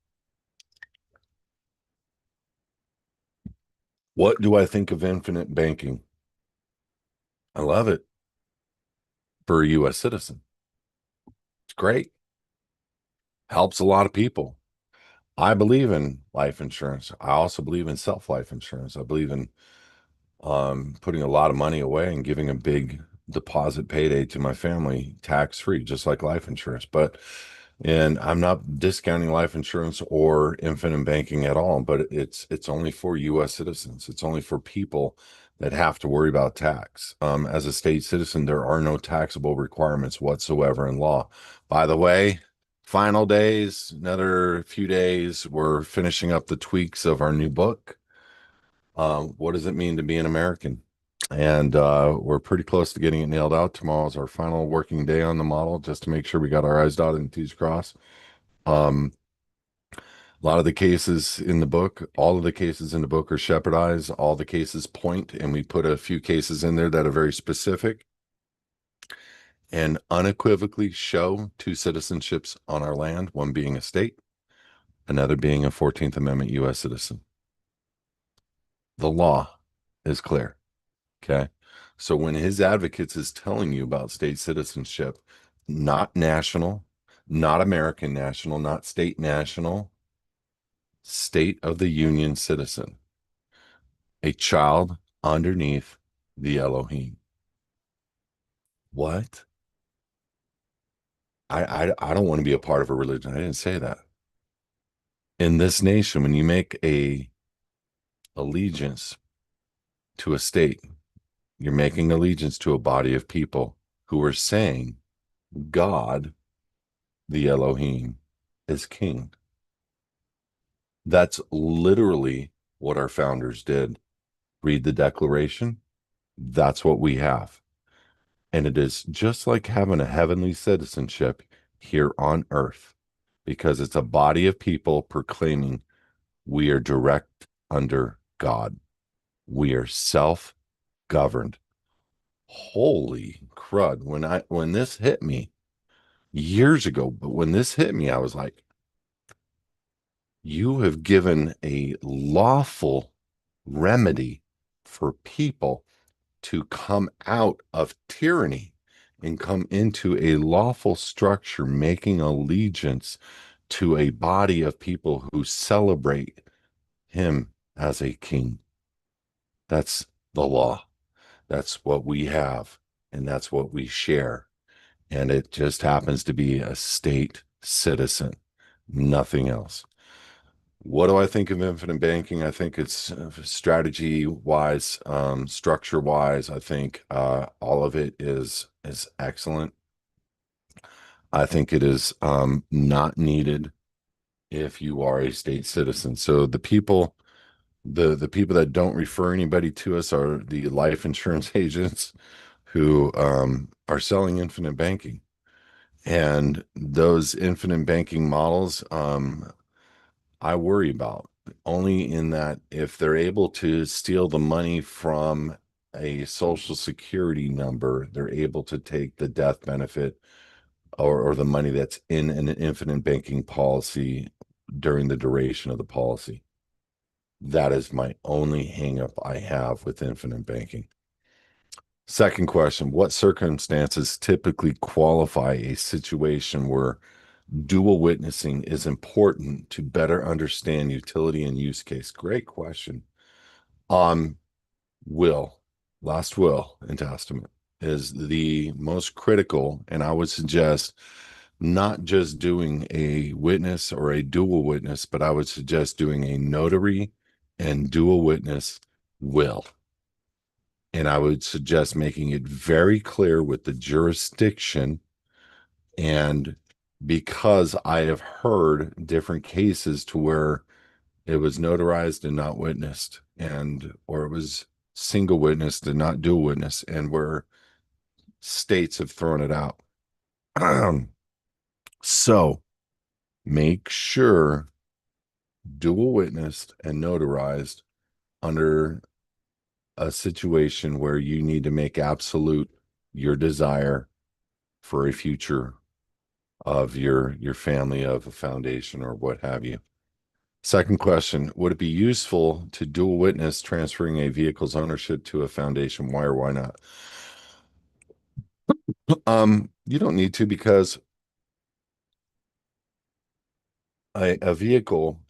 What do I think of infinite banking? I love it for a U.S. citizen. It's great. Helps a lot of people. I believe in life insurance. I also believe in self-life insurance. I believe in putting a lot of money away and giving a big deposit payday to my family tax free, just like life insurance. And I'm not discounting life insurance or infinite banking at all, but it's only for U.S. citizens. It's only for people that have to worry about tax. As a state citizen, there are no taxable requirements whatsoever in law. By the way, final days, another few days, we're finishing up the tweaks of our new book. What does it mean to be an American? And we're pretty close to getting it nailed out. Tomorrow is our final working day on the model, just to make sure we got our I's dotted and T's crossed. Um, a lot of the cases in the book, all of the cases in the book are shepherdized. All the cases point, and we put a few cases in there that are very specific and unequivocally show two citizenships on our land, one being a state, another being a 14th Amendment U.S. citizen. The law is clear. Okay. So when his advocates is telling you about state citizenship, not national, not American national, not state national, state of the union citizen, a child underneath the Elohim. What? I don't want to be a part of a religion. I didn't say that. In this nation, when you make a allegiance to a state, you're making allegiance to a body of people who are saying God, the Elohim, is king. That's literally what our founders did. Read the Declaration. That's what we have. And it is just like having a heavenly citizenship here on earth because it's a body of people proclaiming we are direct under God. We are self-governed. Holy crud. When this hit me years ago, but when this hit me, I was like, you have given a lawful remedy for people to come out of tyranny and come into a lawful structure, making allegiance to a body of people who celebrate him as a king. That's the law. That's what we have. and that's what we share. And it just happens to be a state citizen, nothing else. What do I think of infinite banking? I think it's strategy wise, structure wise. I think all of it is excellent. I think it is not needed if you are a state citizen. So the people that don't refer anybody to us are the life insurance agents who are selling infinite banking. And those infinite banking models, I worry about only in that if they're able to steal the money from a social security number, they're able to take the death benefit or the money that's in an infinite banking policy during the duration of the policy. That is my only hangup I have with infinite banking. Second question, what circumstances typically qualify a situation where dual witnessing is important to better understand utility and use case? Great question. Um, will, last will and testament is the most critical, and I would suggest not just doing a witness or a dual witness, but I would suggest doing a notary and dual witness will. And I would suggest making it very clear with the jurisdiction. And because I have heard different cases to where it was notarized and not witnessed, and or it was single witnessed and not dual witness, and where states have thrown it out. So make sure dual witnessed and notarized under a situation where you need to make absolute your desire for a future of your family, of a foundation or what have you. Second question, would it be useful to dual witness transferring a vehicle's ownership to a foundation? Why or why not? You don't need to, because a vehicle,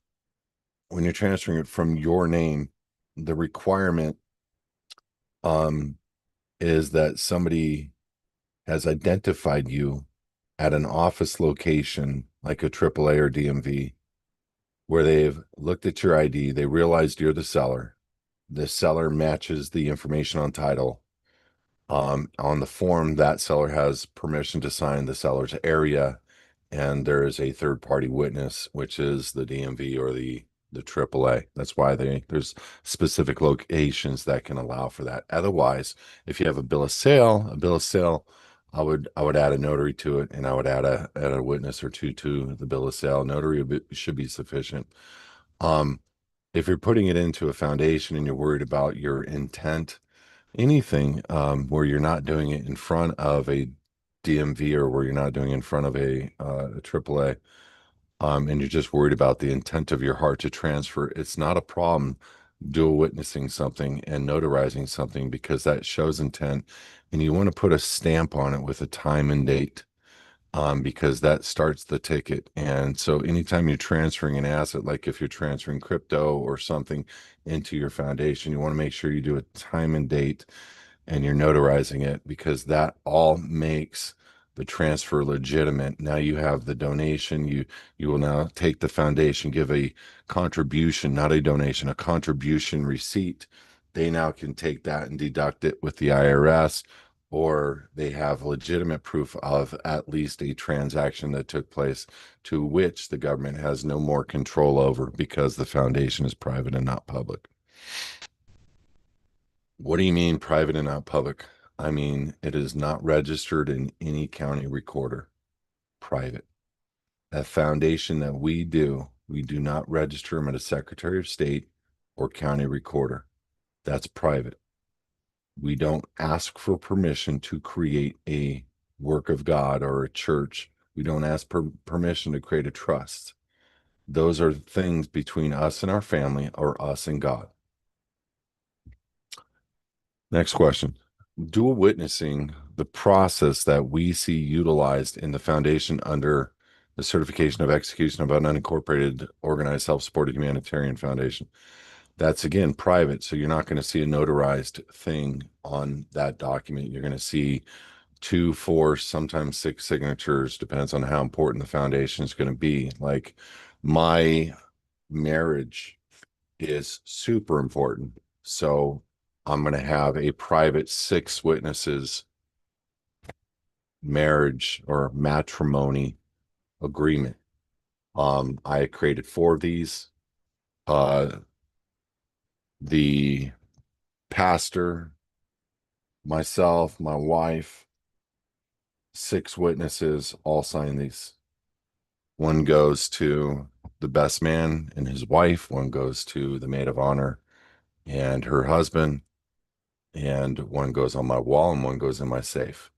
when you're transferring it from your name, the requirement um is that somebody has identified you at an office location like a AAA or DMV, where they've looked at your ID, they realized you're the seller matches the information on title. On the form, that seller has permission to sign the seller's area, and there is a third party witness, which is the DMV or the AAA. That's why there's specific locations that can allow for that. Otherwise, if you have a bill of sale, I would add a notary to it, and I would add a witness or two to the bill of sale. Notary should be sufficient. Um, if you're putting it into a foundation and you're worried about your intent, anything where you're not doing it in front of a DMV or where you're not doing it in front of a AAA, and you're just worried about the intent of your heart to transfer, it's not a problem dual witnessing something and notarizing something, because that shows intent, and you want to put a stamp on it with a time and date, because that starts the ticket. And so anytime you're transferring an asset, like if you're transferring crypto or something into your foundation, you want to make sure you do a time and date and you're notarizing it, because that all makes the transfer legitimate. Now you have the donation. You will now take the foundation, give a contribution, not a donation, a contribution receipt. They now can take that and deduct it with the IRS, or they have legitimate proof of at least a transaction that took place, to which the government has no more control over, because the foundation is private and not public. What do you mean private and not public? I mean, it is not registered in any county recorder. Private. A foundation that we do not register them at a Secretary of State or county recorder. That's private. We don't ask for permission to create a work of God or a church. We don't ask permission to create a trust. Those are things between us and our family, or us and God. Next question. Dual witnessing, the process that we see utilized in the foundation under the certification of execution of an unincorporated, organized, self-supported humanitarian foundation. That's again private. So you're not going to see a notarized thing on that document. You're going to see two, four, sometimes six signatures, depends on how important the foundation is going to be. Like my marriage is super important. So I'm going to have a private six witnesses marriage or matrimony agreement. I created four of these. Uh, the pastor, myself, my wife, six witnesses all sign these. One goes to the best man and his wife, one goes to the maid of honor and her husband, and one goes on my wall and one goes in my safe.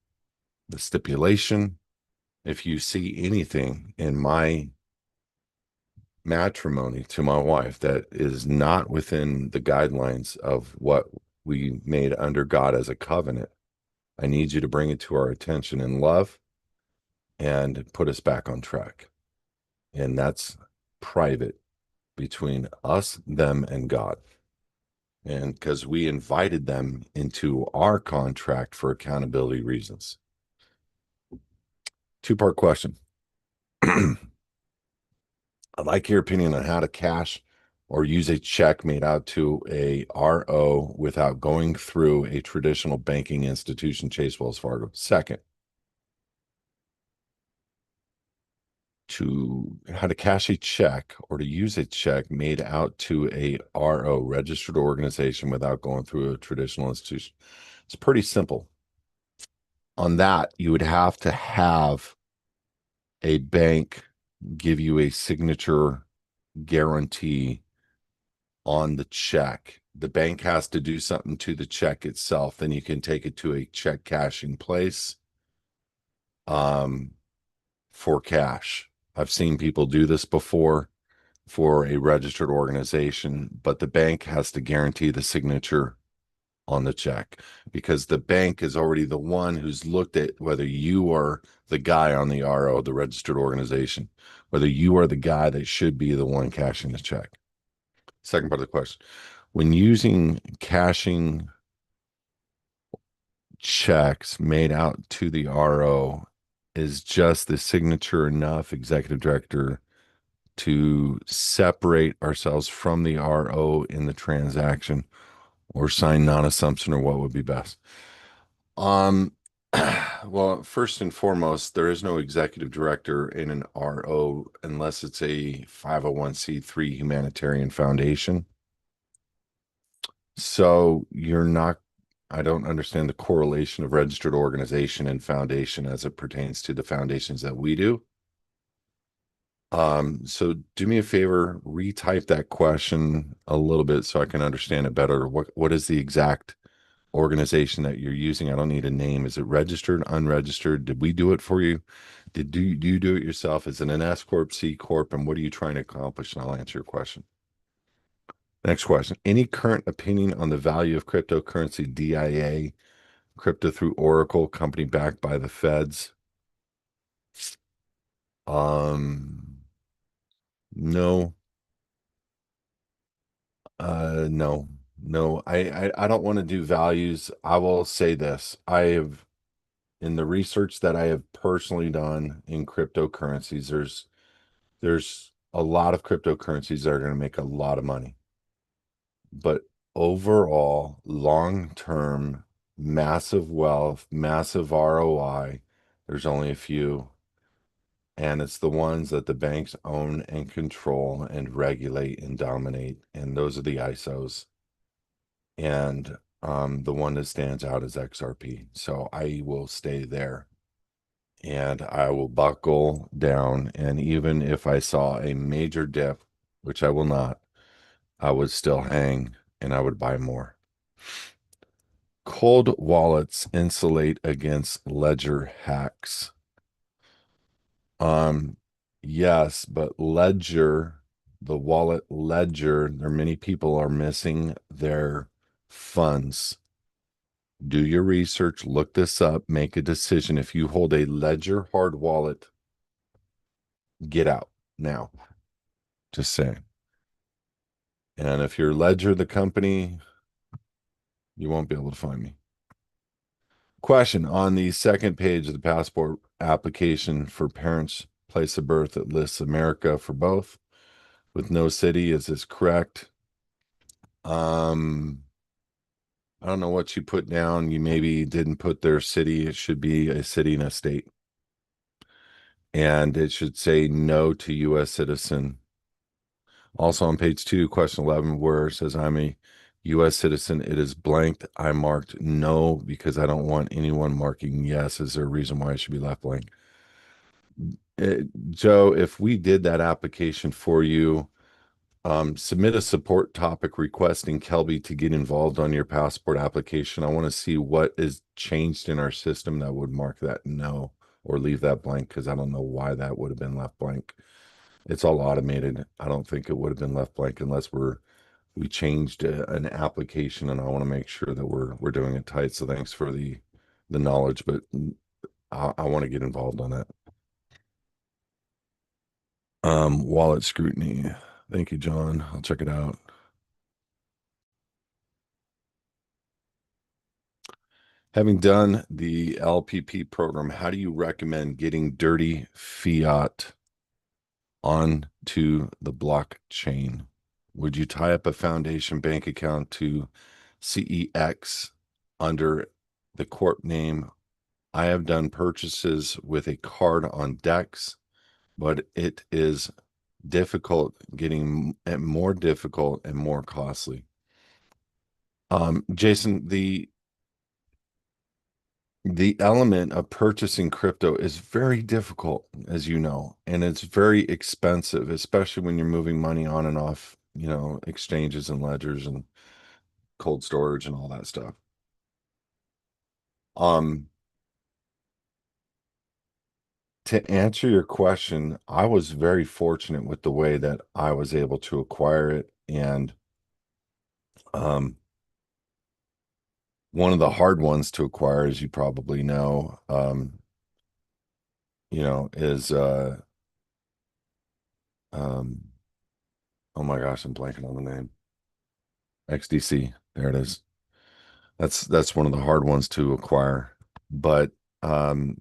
The stipulation, if you see anything in my matrimony to my wife that is not within the guidelines of what we made under God as a covenant, I need you to bring it to our attention in love and put us back on track. And that's private between us, them, and God. And because we invited them into our contract for accountability reasons. Two-part question. I'd like your opinion on how to cash or use a check made out to a RO without going through a traditional banking institution, Chase, Wells Fargo. Second, to how to cash a check or to use a check made out to a RO, registered organization, without going through a traditional institution. It's pretty simple. On that, you would have to have a bank give you a signature guarantee on the check. The bank has to do something to the check itself. Then you can take it to a check cashing place um, for cash. I've seen people do this before for a registered organization, but the bank has to guarantee the signature on the check because the bank is already the one who's looked at whether you are the guy on the RO, the registered organization, whether you are the guy that should be the one cashing the check. Second part of the question, when using cashing checks made out to the RO, is just the signature enough, executive director, to separate ourselves from the RO in the transaction, or sign non-assumption, or what would be best? Um, well, first and foremost, there is no executive director in an RO unless it's a 501(c)(3) humanitarian foundation. So you're not, I don't understand the correlation of registered organization and foundation as it pertains to the foundations that we do. So do me a favor, retype that question a little bit so I can understand it better. What is the exact organization that you're using? I don't need a name. Is it registered, unregistered? Did we do it for you? Do you do it yourself? Is it an S Corp, C Corp? And what are you trying to accomplish? And I'll answer your question. Next question. Any current opinion on the value of cryptocurrency DIA, crypto through Oracle, company backed by the feds? Um, no, no, no. I don't want to do values. I will say this. I have, in the research that I have personally done in cryptocurrencies, there's a lot of cryptocurrencies that are going to make a lot of money. But overall, long-term, massive wealth, massive ROI, there's only a few. And it's the ones that the banks own and control and regulate and dominate. And those are the ISOs. And the one that stands out is XRP. So I will stay there and I will buckle down. And even if I saw a major dip, which I will not, I would still hang and I would buy more. Cold wallets insulate against ledger hacks. Um, yes, but ledger, the wallet ledger, there many people are missing their funds. Do your research, look this up, make a decision. If you hold a ledger hard wallet, get out now. Just saying. And if you're Ledger, the company, you won't be able to find me. Question: on the second page of the passport application for parents' place of birth, it lists America for both with no city. Is this correct? Um, I don't know what you put down. You maybe didn't put their city. It should be a city and a state. And it should say no to U.S. citizen. Also on page 2, question 11, where it says I'm a U.S. citizen, it is blanked. I marked no because I don't want anyone marking yes. Is there a reason why it should be left blank? Joe, if we did that application for you, submit a support topic requesting Kelby to get involved on your passport application. I want to see what is changed in our system that would mark that no or leave that blank because I don't know why that would have been left blank. It's all automated. I don't think it would have been left blank unless we changed an application, and I want to make sure that we're doing it tight. So thanks for the knowledge, but I want to get involved on that. Wallet scrutiny. Thank you, John. I'll check it out. Having done the LPP program, how do you recommend getting dirty fiat onto the blockchain? Would you tie up a foundation bank account to CEX under the corp name? I have done purchases with a card on DEX, but it is difficult, getting more difficult and more costly. Jason, the element of purchasing crypto is very difficult, as you know, and it's very expensive, especially when you're moving money on and off, exchanges and ledgers and cold storage and all that stuff. Um, to answer your question, I was very fortunate with the way that I was able to acquire it. And um, one of the hard ones to acquire, as you probably know, is um, oh my gosh, I'm blanking on the name. XDC. There it is. That's one of the hard ones to acquire. But um,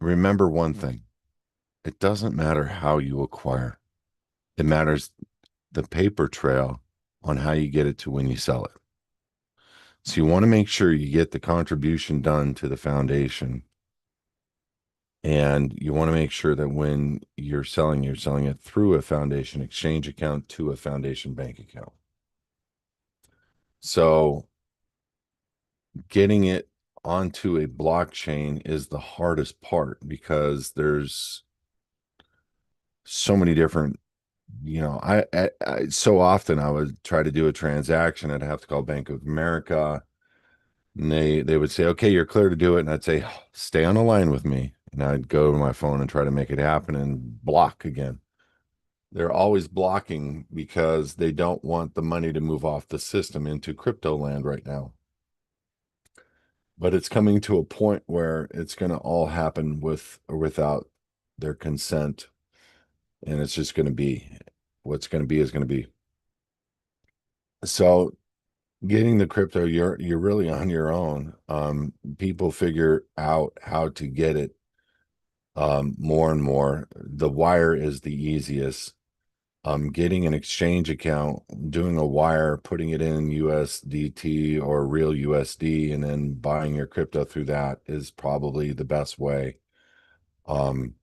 remember one thing. It doesn't matter how you acquire. It matters the paper trail on how you get it to when you sell it. So you want to make sure you get the contribution done to the foundation. And you want to make sure that when you're selling it through a foundation exchange account to a foundation bank account. So getting it onto a blockchain is the hardest part because there's so many different, I so often I would try to do a transaction. I'd have to call Bank of America, and they would say, okay, you're clear to do it. And I'd say, stay on the line with me. And I'd go to my phone and try to make it happen and block again. They're always blocking because they don't want the money to move off the system into crypto land right now. But it's coming to a point where it's going to all happen with or without their consent. And it's just going to be what's going to be is going to be. So getting the crypto, you're really on your own. People figure out how to get it more and more. The wire is the easiest. Getting an exchange account, doing a wire, putting it in USDT or real USD, and then buying your crypto through that is probably the best way. Um,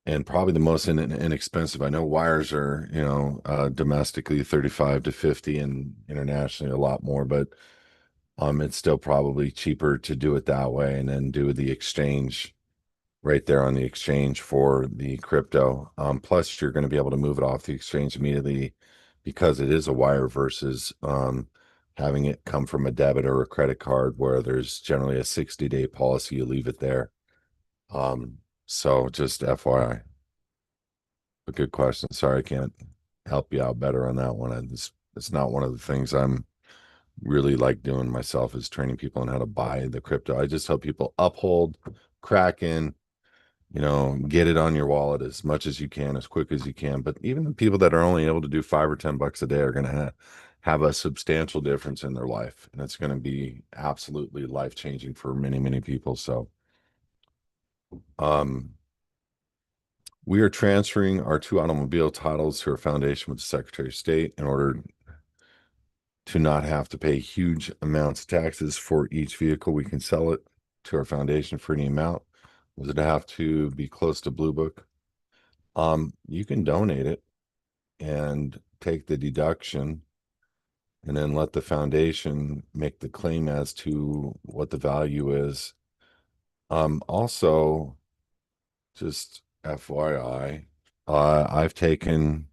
and probably the most inexpensive. I know wires are, domestically 35 to 50 and internationally a lot more, but it's still probably cheaper to do it that way and then do the exchange right there on the exchange for the crypto. Plus, you're going to be able to move it off the exchange immediately because it is a wire versus having it come from a debit or a credit card where there's generally a 60-day policy. You leave it there. So just FYI, a good question. Sorry, I can't help you out better on that one. It's not one of the things I'm really like doing myself is training people on how to buy the crypto. I just help people uphold, crack in, Get it on your wallet as much as you can, as quick as you can. But even the people that are only able to do $5 or $10 a day are going to have a substantial difference in their life. And it's going to be absolutely life changing for many, many people. So, um, we are transferring our two automobile titles to our foundation with the Secretary of State in order to not have to pay huge amounts of taxes for each vehicle. We can sell it to our foundation for any amount. Does it have to be close to Blue Book? You can donate it and take the deduction and then let the foundation make the claim as to what the value is. Also, just FYI, I've taken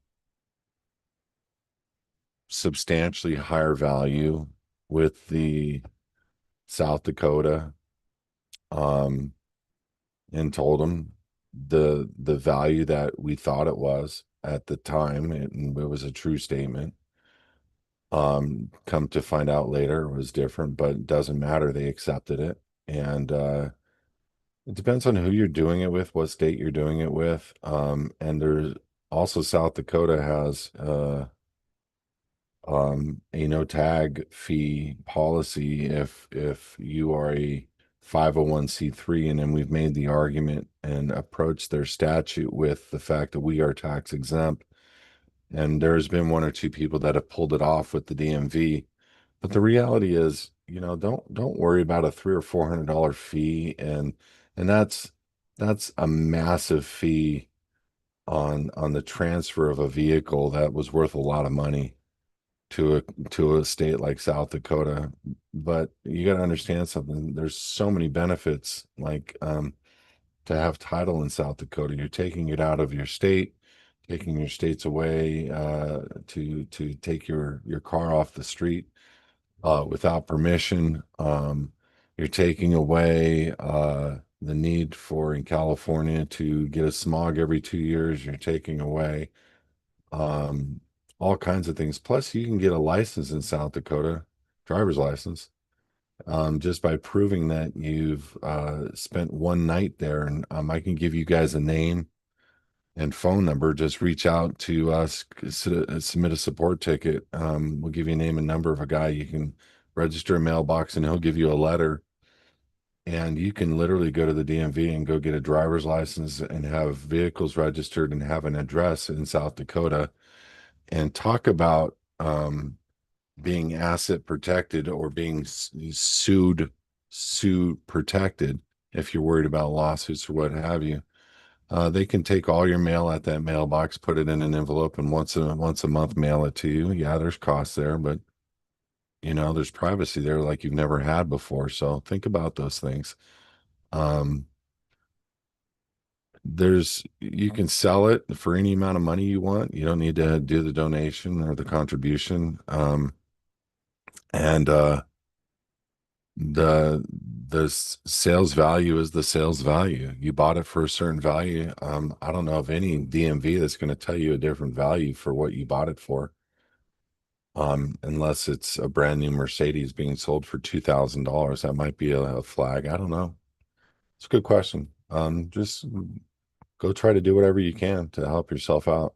substantially higher value with the South Dakota, um, and told them the value that we thought it was at the time, and it was a true statement. Come to find out later it was different, but it doesn't matter. They accepted it. And it depends on who you're doing it with, what state you're doing it with. And there's also South Dakota has a no tag fee policy if you are a 501(c)(3), and then we've made the argument and approached their statute with the fact that we are tax exempt. And there's been one or two people that have pulled it off with the DMV. But the reality is, don't worry about a $300 or $400 fee, and that's a massive fee on the transfer of a vehicle that was worth a lot of money to a state like South Dakota. But you got to understand something. There's so many benefits, like to have title in South Dakota. You're taking it out of your state, taking your states away, to take your car off the street without permission. You're taking away the need for in California to get a smog every 2 years. You're taking away um, all kinds of things. Plus, you can get a license in South Dakota, driver's license, just by proving that you've spent one night there. And I can give you guys a name and phone number. Just reach out to us, submit a support ticket. We'll give you a name and number of a guy. You can register a mailbox, and he'll give you a letter. And you can literally go to the DMV and go get a driver's license and have vehicles registered and have an address in South Dakota, and talk about being asset protected or being sued protected if you're worried about lawsuits or what have you. They can take all your mail at that mailbox, put it in an envelope, and once a month mail it to you. Yeah, there's costs there, but there's privacy there like you've never had before. So think about those things. Um, you can sell it for any amount of money you want. You don't need to do the donation or the contribution. And the sales value is the sales value. You bought it for a certain value. I don't know of any DMV that's going to tell you a different value for what you bought it for. Unless it's a brand new Mercedes being sold for $2,000. That might be a flag. I don't know. It's a good question. Just go try to do whatever you can to help yourself out.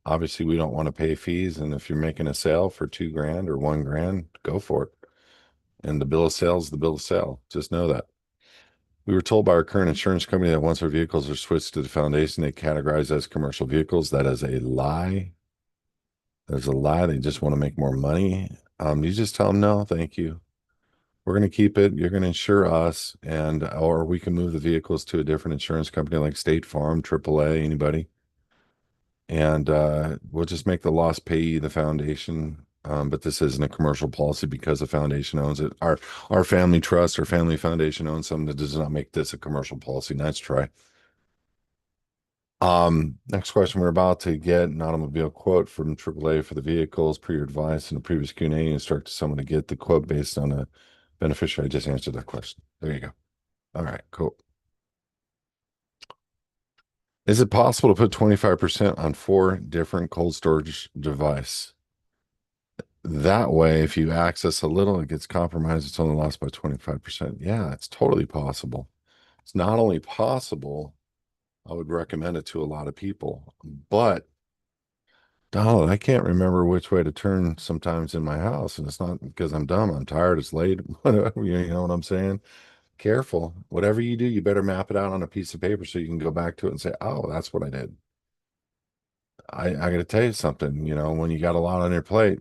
Obviously we don't want to pay fees, and if you're making a sale for 2 grand or 1 grand, go for it. And the bill of sale is the bill of sale. Just know that. We were told by our current insurance company that once our vehicles are switched to the foundation, they categorize as commercial vehicles. That is a lie. There's a lie. They just want to make more money. You just tell them, no, thank you. We're going to keep it. You're going to insure us, or we can move the vehicles to a different insurance company like State Farm, AAA, anybody. And we'll just make the loss payee the foundation. But this isn't a commercial policy because the foundation owns it. Our family trust or family foundation owns something that does not make this a commercial policy. Nice try. Next question. We're about to get an automobile quote from AAA for the vehicles. Per your advice in the previous Q&A, you instructed someone to get the quote based on a beneficiary. I just answered that question. There you go. All right, cool. Is it possible to put 25% on 4 different cold storage device? That way, if you access a little, it gets compromised. It's only lost by 25%. Yeah, it's totally possible. It's not only possible, I would recommend it to a lot of people, but Donald, I can't remember which way to turn sometimes in my house. And it's not because I'm dumb. I'm tired. It's late. Whatever, you know what I'm saying? Careful. Whatever you do, you better map it out on a piece of paper so you can go back to it and say, oh, that's what I did. I got to tell you something, when you got a lot on your plate,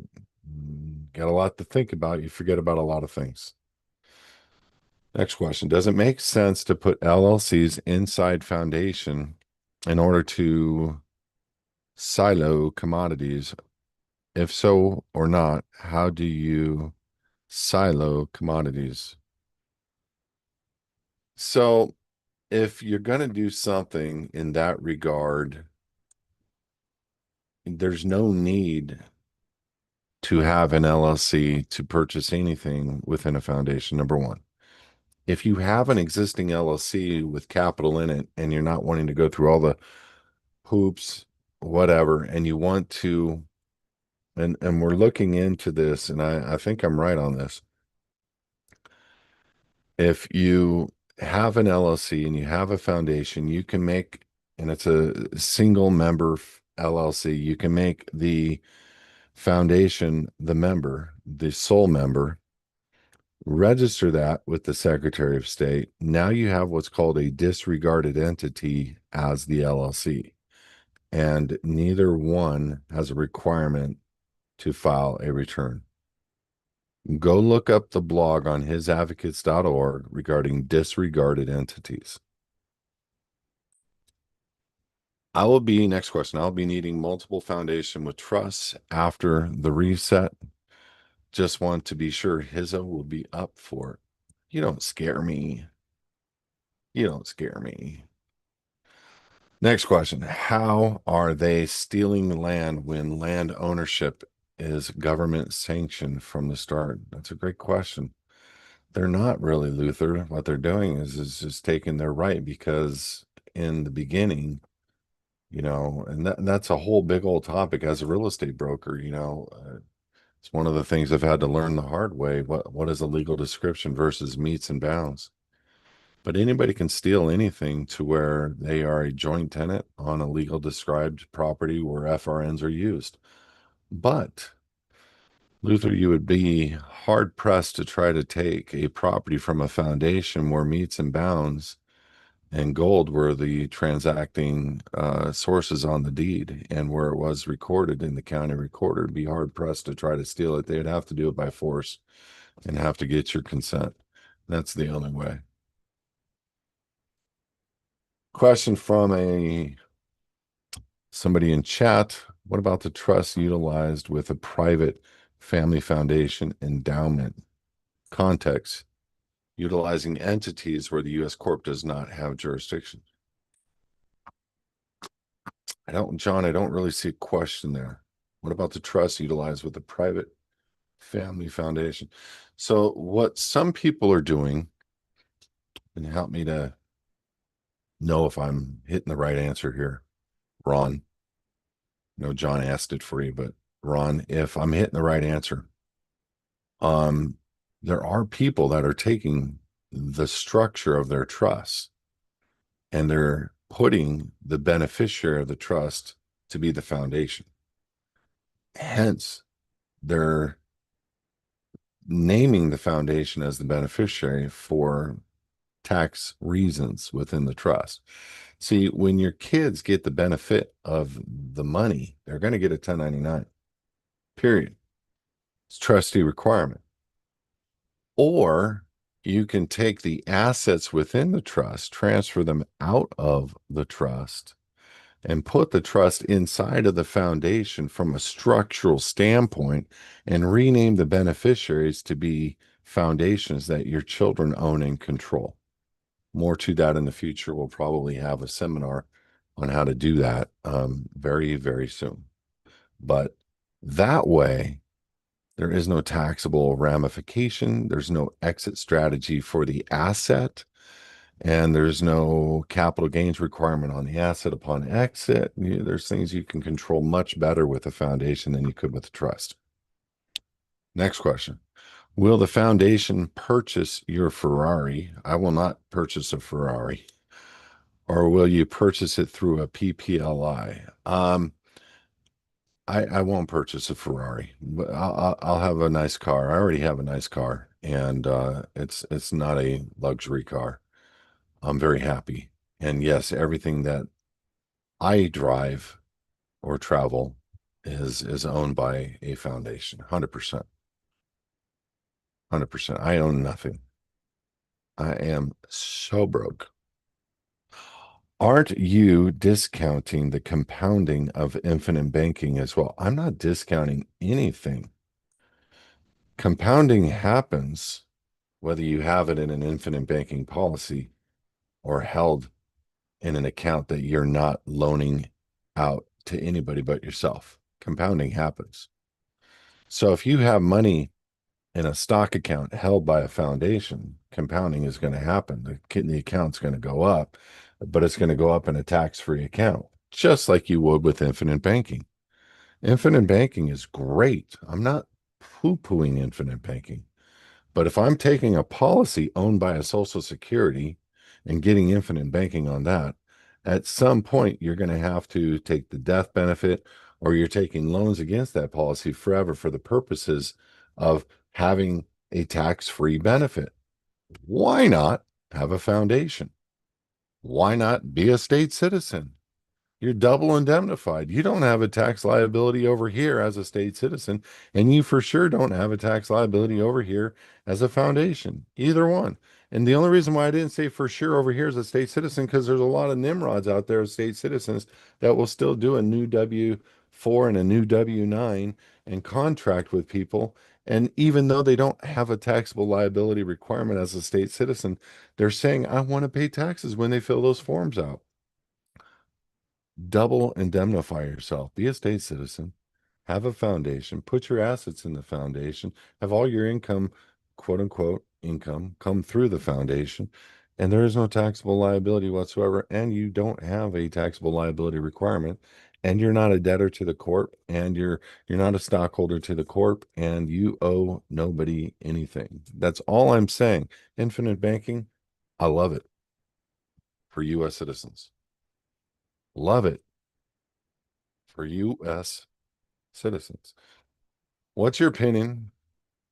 got a lot to think about, you forget about a lot of things. Next question. Does it make sense to put LLCs inside foundation in order to silo commodities? If so or not, how do you silo commodities? So, if you're going to do something in that regard, there's no need to have an LLC to purchase anything within a foundation, number one. If you have an existing LLC with capital in it and you're not wanting to go through all the hoops, whatever, and you want to, and we're looking into this, and I think I'm right on this. If you have an LLC and you have a foundation, you can make, and it's a single member LLC, you can make the foundation the member, the sole member, register that with the Secretary of State. Now you have what's called a disregarded entity as the LLC, and neither one has a requirement to file a return. Go look up the blog on hisadvocates.org regarding disregarded entities. Next question, I'll be needing multiple foundation with trusts after the reset. Just want to be sure HISA will be up for it. You don't scare me. You don't scare me. Next question. How are they stealing land when land ownership is government sanctioned from the start? That's a great question. They're not really, Luther. What they're doing is just taking their right because in the beginning, and that's a whole big old topic as a real estate broker, it's one of the things I've had to learn the hard way. What is a legal description versus meets and bounds? But anybody can steal anything to where they are a joint tenant on a legal described property where FRNs are used. But Luther, you would be hard pressed to try to take a property from a foundation where meets and bounds and gold were the transacting sources on the deed and where it was recorded in the county recorder. It'd be hard pressed to try to steal it. They'd have to do it by force and have to get your consent. That's the only way. Question from somebody in chat. What about the trust utilized with a private family foundation endowment context, utilizing entities where the U.S. Corp does not have jurisdiction? John, I don't really see a question there. What about the trust utilized with a private family foundation? So what some people are doing, and help me to know if I'm hitting the right answer here, Ron. No, John asked it for you, but Ron, if I'm hitting the right answer, um, there are people that are taking the structure of their trust and they're putting the beneficiary of the trust to be the foundation. Hence, they're naming the foundation as the beneficiary for tax reasons within the trust. See, when your kids get the benefit of the money, they're going to get a 1099, period. It's trustee requirement. Or you can take the assets within the trust, transfer them out of the trust, and put the trust inside of the foundation from a structural standpoint and rename the beneficiaries to be foundations that your children own and control. More to that in the future. We'll probably have a seminar on how to do that very, very soon. But that way, there is no taxable ramification. There's no exit strategy for the asset. And there's no capital gains requirement on the asset upon exit. There's things you can control much better with a foundation than you could with a trust. Next question. Will the foundation purchase your Ferrari? I will not purchase a Ferrari. Or will you purchase it through a PPLI? I won't purchase a Ferrari, but I'll have a nice car. I already have a nice car, and it's not a luxury car. I'm very happy. And yes, everything that I drive or travel is owned by a foundation. 100%. 100%. I own nothing. I am so broke. Aren't you discounting the compounding of infinite banking as well? I'm not discounting anything. Compounding happens whether you have it in an infinite banking policy or held in an account that you're not loaning out to anybody but yourself. Compounding happens. So if you have money in a stock account held by a foundation, compounding is going to happen. The account's going to go up, but it's going to go up in a tax-free account, just like you would with infinite banking. Infinite banking is great. I'm not poo-pooing infinite banking. But if I'm taking a policy owned by a Social Security and getting infinite banking on that, at some point you're going to have to take the death benefit or you're taking loans against that policy forever for the purposes of having a tax-free benefit. Why not have a foundation? Why not be a state citizen? You're double indemnified. You don't have a tax liability over here as a state citizen, and you for sure don't have a tax liability over here as a foundation, either one. And the only reason why I didn't say for sure over here as a state citizen, because there's a lot of Nimrods out there as state citizens that will still do a new W-4 and a new W-9 and contract with people. And even though they don't have a taxable liability requirement as a state citizen, they're saying, I want to pay taxes when they fill those forms out. Double indemnify yourself. Be a state citizen. Have a foundation. Put your assets in the foundation. Have all your income, quote unquote, income come through the foundation. And there is no taxable liability whatsoever. And you don't have a taxable liability requirement. And you're not a debtor to the corp. And you're not a stockholder to the corp. And you owe nobody anything. That's all I'm saying. Infinite banking, I love it for US citizens. Love it for US citizens. What's your opinion?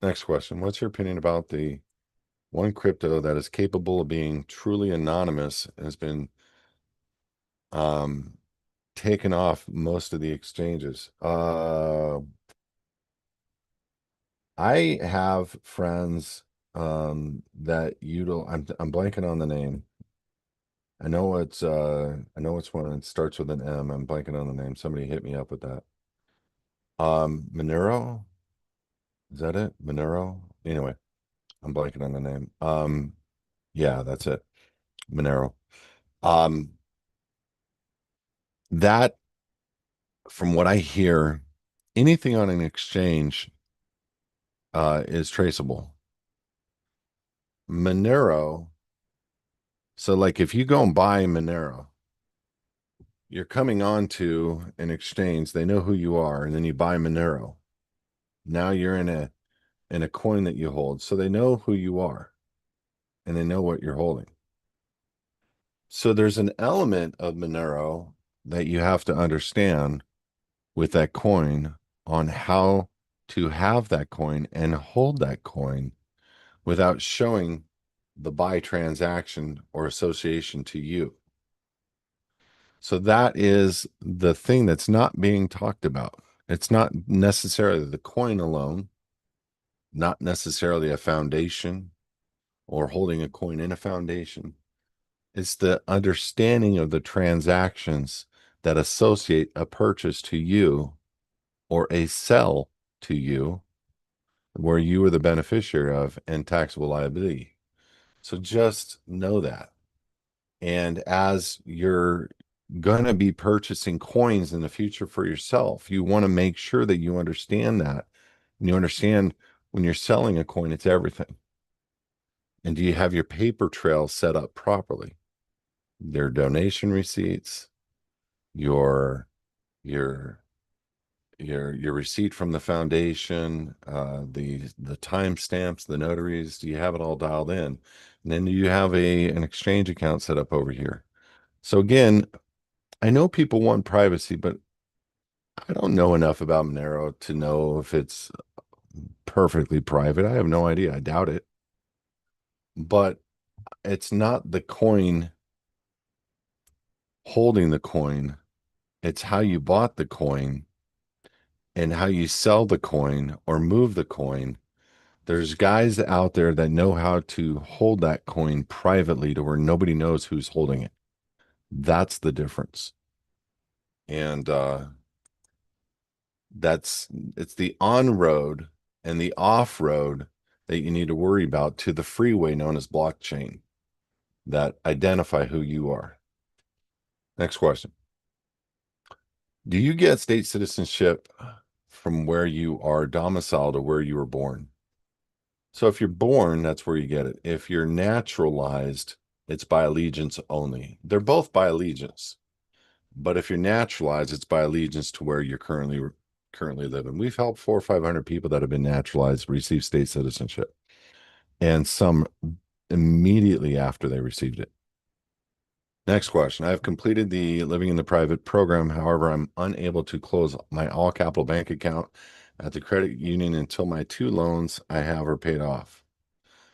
Next question. What's your opinion about the one crypto that is capable of being truly anonymous and has been um, taken off most of the exchanges? I have friends that I'm blanking on the name. I know it's one that starts with an M. I'm blanking on the name. Somebody hit me up with that. Monero, is that it? Monero? Anyway, I'm blanking on the name. Yeah, that's it. Monero. Um, that, from what I hear, anything on an exchange is traceable. Monero, so like if you go and buy Monero, you're coming on to an exchange, they know who you are, and then you buy Monero. Now you're in a coin that you hold, so they know who you are and they know what you're holding. So there's an element of Monero that you have to understand with that coin on how to have that coin and hold that coin without showing the buy transaction or association to you. So that is the thing that's not being talked about. It's not necessarily the coin alone, not necessarily a foundation or holding a coin in a foundation. It's the understanding of the transactions that associate a purchase to you or a sell to you where you are the beneficiary of and taxable liability. So just know that. And as you're going to be purchasing coins in the future for yourself, you want to make sure that you understand that. And you understand when you're selling a coin, it's everything. And do you have your paper trail set up properly? Their donation receipts, your your receipt from the foundation, the timestamps, the notaries. Do you have it all dialed in? And then do you have an exchange account set up over here? So again, I know people want privacy, but I don't know enough about Monero to know if it's perfectly private. I have no idea. I doubt it. But it's not the coin holding the coin. It's how you bought the coin and how you sell the coin or move the coin. There's guys out there that know how to hold that coin privately to where nobody knows who's holding it. That's the difference. And that's it's the on-road and the off-road that you need to worry about to the freeway known as blockchain that identify who you are. Next question. Do you get state citizenship from where you are domiciled or where you were born? So if you're born, that's where you get it. If you're naturalized, it's by allegiance only. They're both by allegiance. But if you're naturalized, it's by allegiance to where you're currently living. We've helped 400 or 500 people that have been naturalized receive state citizenship, and some immediately after they received it. Next question. I have completed the living in the private program. However, I'm unable to close my all capital bank account at the credit union until my 2 loans I have are paid off.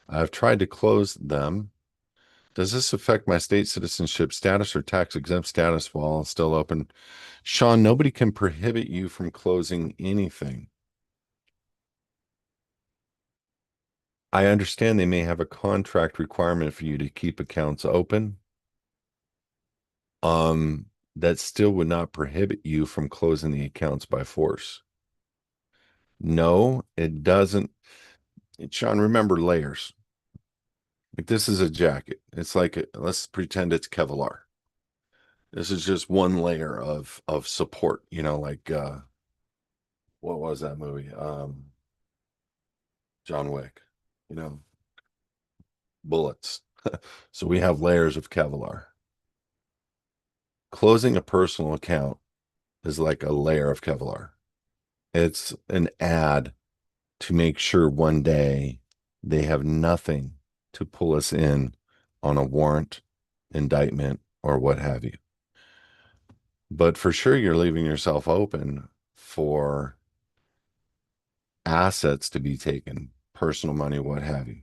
I've tried to close them. Does this affect my state citizenship status or tax exempt status while still open? Sean, nobody can prohibit you from closing anything. I understand they may have a contract requirement for you to keep accounts open. That still would not prohibit you from closing the accounts by force. No, it doesn't. Sean, remember layers. Like this is a jacket. It's like let's pretend it's Kevlar. This is just one layer of support, like what was that movie? John Wick, you know, bullets. So we have layers of Kevlar. Closing a personal account is like a layer of Kevlar. It's an ad to make sure one day they have nothing to pull us in on a warrant, indictment, or what have you. But for sure, you're leaving yourself open for assets to be taken, personal money, what have you.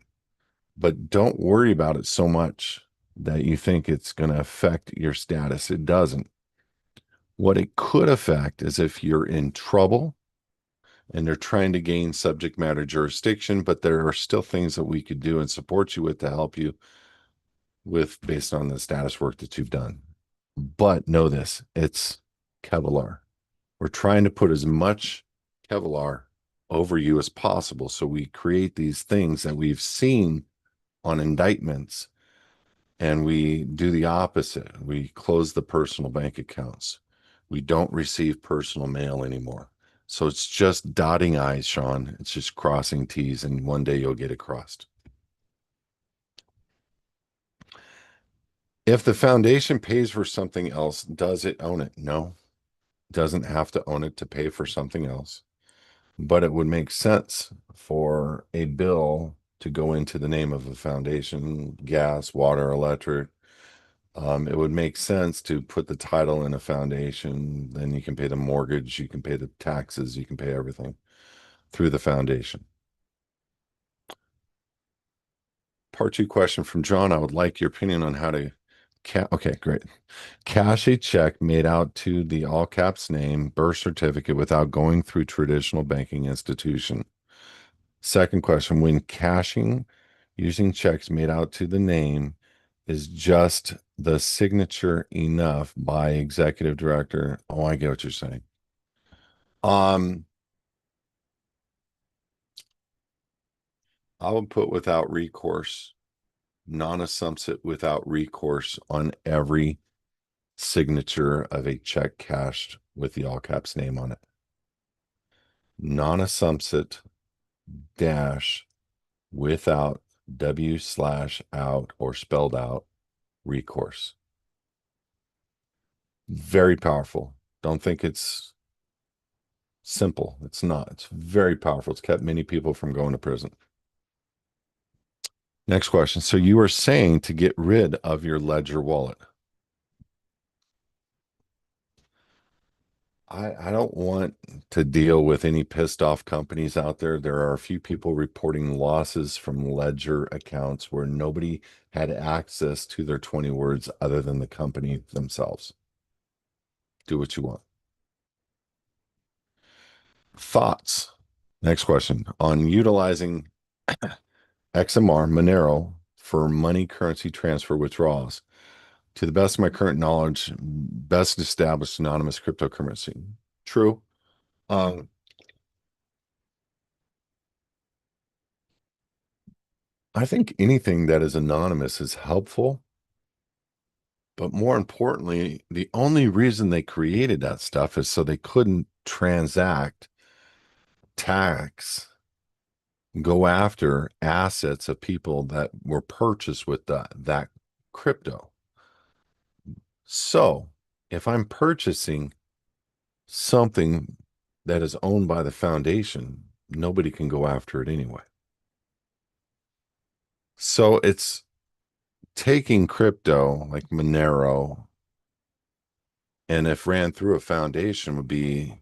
But don't worry about it so much that you think it's going to affect your status. It doesn't. What it could affect is if you're in trouble and they're trying to gain subject matter jurisdiction, but there are still things that we could do and support you with to help you with based on the status work that you've done. But know this, it's Kevlar. We're trying to put as much Kevlar over you as possible. So we create these things that we've seen on indictments, and we do the opposite. We close the personal bank accounts. We don't receive personal mail anymore. So it's just dotting I's, Sean. It's just crossing T's, and one day you'll get it crossed. If the foundation pays for something else, does it own it? No, it doesn't have to own it to pay for something else. But it would make sense for a bill to go into the name of a foundation, gas, water, electric. It would make sense to put the title in a foundation. Then you can pay the mortgage, you can pay the taxes, you can pay everything through the foundation. Part 2 question from John. I would like your opinion on how to okay, great. Cash a check made out to the all caps name, birth certificate without going through traditional banking institution. Second question, when cashing using checks made out to the name, is just the signature enough by executive director? Oh, I get what you're saying. Um, I would put without recourse, non-assumptive without recourse on every signature of a check cashed with the all caps name on it. Non-assumptive dash without W/out or spelled out recourse. Very powerful. Don't think it's Simple. It's not. It's very powerful. It's kept many people from going to prison. Next question. So you are saying to get rid of your Ledger wallet. I don't want to deal with any pissed off companies out there. There are a few people reporting losses from Ledger accounts where nobody had access to their 20 words other than the company themselves. Do what you want. Thoughts. Next question on utilizing XMR Monero for money currency transfer withdrawals. To the best of my current knowledge, best established anonymous cryptocurrency. True. Um, I think anything that is anonymous is helpful, but more importantly, the only reason they created that stuff is so they couldn't transact, tax, go after assets of people that were purchased with that crypto. So if I'm purchasing something that is owned by the foundation, nobody can go after it anyway. So it's taking crypto like Monero, and if ran through a foundation, would be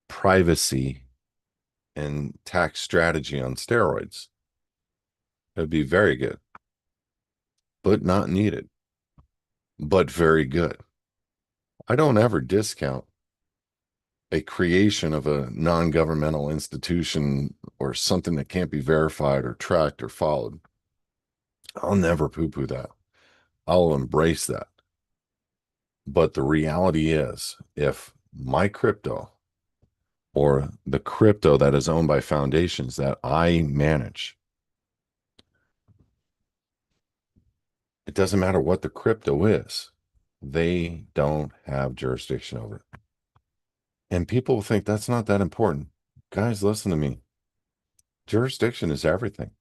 privacy and tax strategy on steroids. It would be very good, but not needed, but very good. I don't ever discount a creation of a non-governmental institution or something that can't be verified or tracked or followed. I'll never poo-poo that. I'll embrace that. But the reality is, if my crypto or the crypto that is owned by foundations that I manage, it doesn't matter what the crypto is, they don't have jurisdiction over it. And people think that's not that important. Guys, listen to me. Jurisdiction is everything.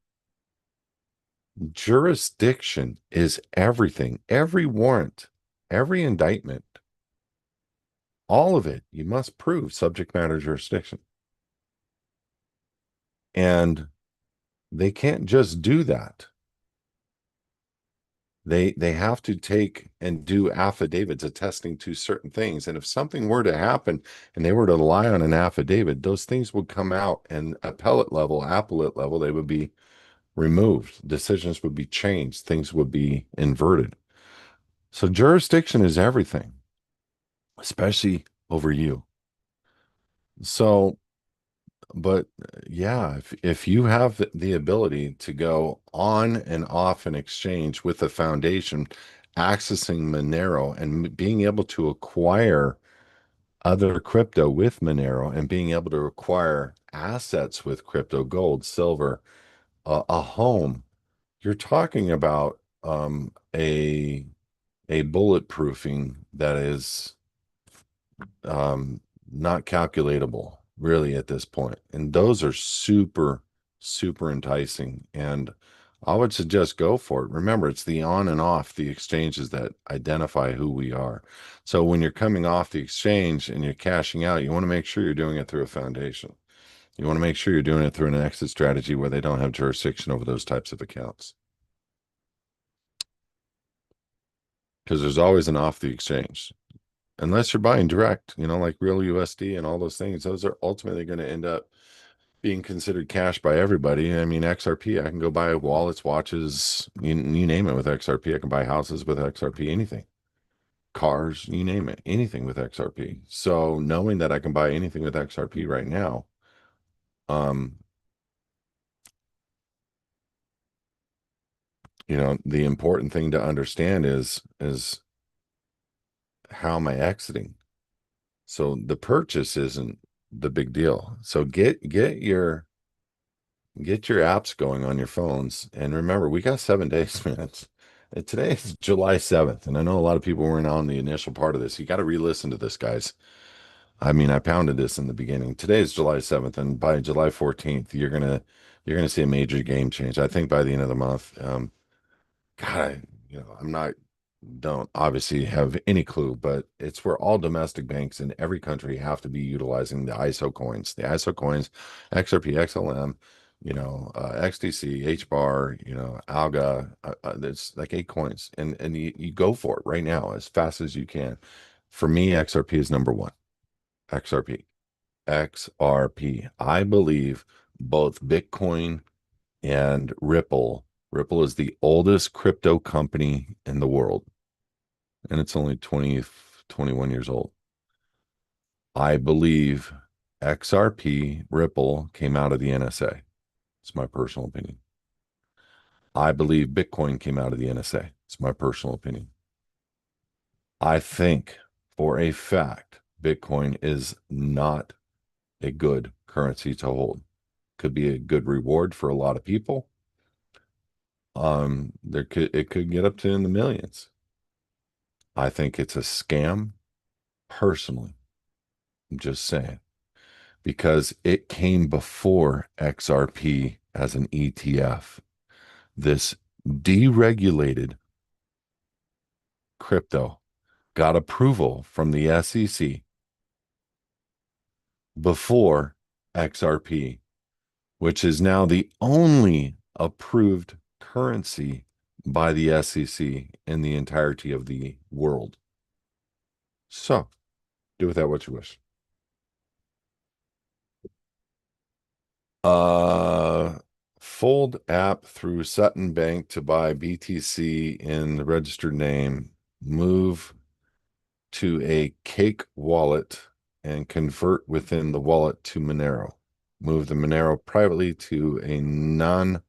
Jurisdiction is everything. Every warrant, every indictment, all of it, you must prove subject matter jurisdiction. And they can't just do that. They have to take and do affidavits attesting to certain things. And if something were to happen and they were to rely on an affidavit, those things would come out and appellate level, they would be removed. Decisions would be changed. Things would be inverted. So jurisdiction is everything, especially over you. So, but yeah, if you have the ability to go on and off an exchange with a foundation, accessing Monero and being able to acquire other crypto with Monero and being able to acquire assets with crypto, gold, silver, a home, you're talking about a bulletproofing that is not calculatable really at this point. And those are super, super enticing. And I would suggest go for it. Remember, it's the on and off the exchanges that identify who we are. So when you're coming off the exchange and you're cashing out, you want to make sure you're doing it through a foundation. You want to make sure you're doing it through an exit strategy where they don't have jurisdiction over those types of accounts. Because there's always an off the exchange. Unless you're buying direct, like real USD and all those things, those are ultimately going to end up being considered cash by everybody. I mean, XRP, I can go buy wallets, watches, you name it with XRP. I can buy houses with XRP, anything, cars, you name it, anything with XRP. So knowing that I can buy anything with XRP right now, um, the important thing to understand is how am I exiting? So the purchase isn't the big deal. So get your apps going on your phones. And remember, we got 7 days, man. Today is July 7th. And I know a lot of people weren't on the initial part of this. You got to re-listen to this, guys. I mean, I pounded this in the beginning. Today is July 7th, and by July 14th, you're gonna see a major game change. I think by the end of the month. God, I'm not. don't obviously have any clue, but it's where all domestic banks in every country have to be utilizing the ISO coins. The ISO coins, XRP, XLM, XDC, HBAR, Alga. There's like 8 coins, and you go for it right now as fast as you can. For me, XRP is number one. XRP, XRP. I believe both Bitcoin and Ripple. Ripple is the oldest crypto company in the world, and it's only 20, 21 years old. I believe XRP Ripple came out of the NSA. It's my personal opinion. I believe Bitcoin came out of the NSA. It's my personal opinion. I think for a fact Bitcoin is not a good currency to hold. Could be a good reward for a lot of people. It could get up to in the millions. I think it's a scam personally. I'm just saying, because it came before XRP as an ETF. This deregulated crypto got approval from the SEC before XRP, which is now the only approved currency by the SEC in the entirety of the world. So, do with that what you wish. Uh, Fold app through Sutton Bank to buy BTC in the registered name. Move to a Cake wallet and convert within the wallet to Monero. Move the Monero privately to a non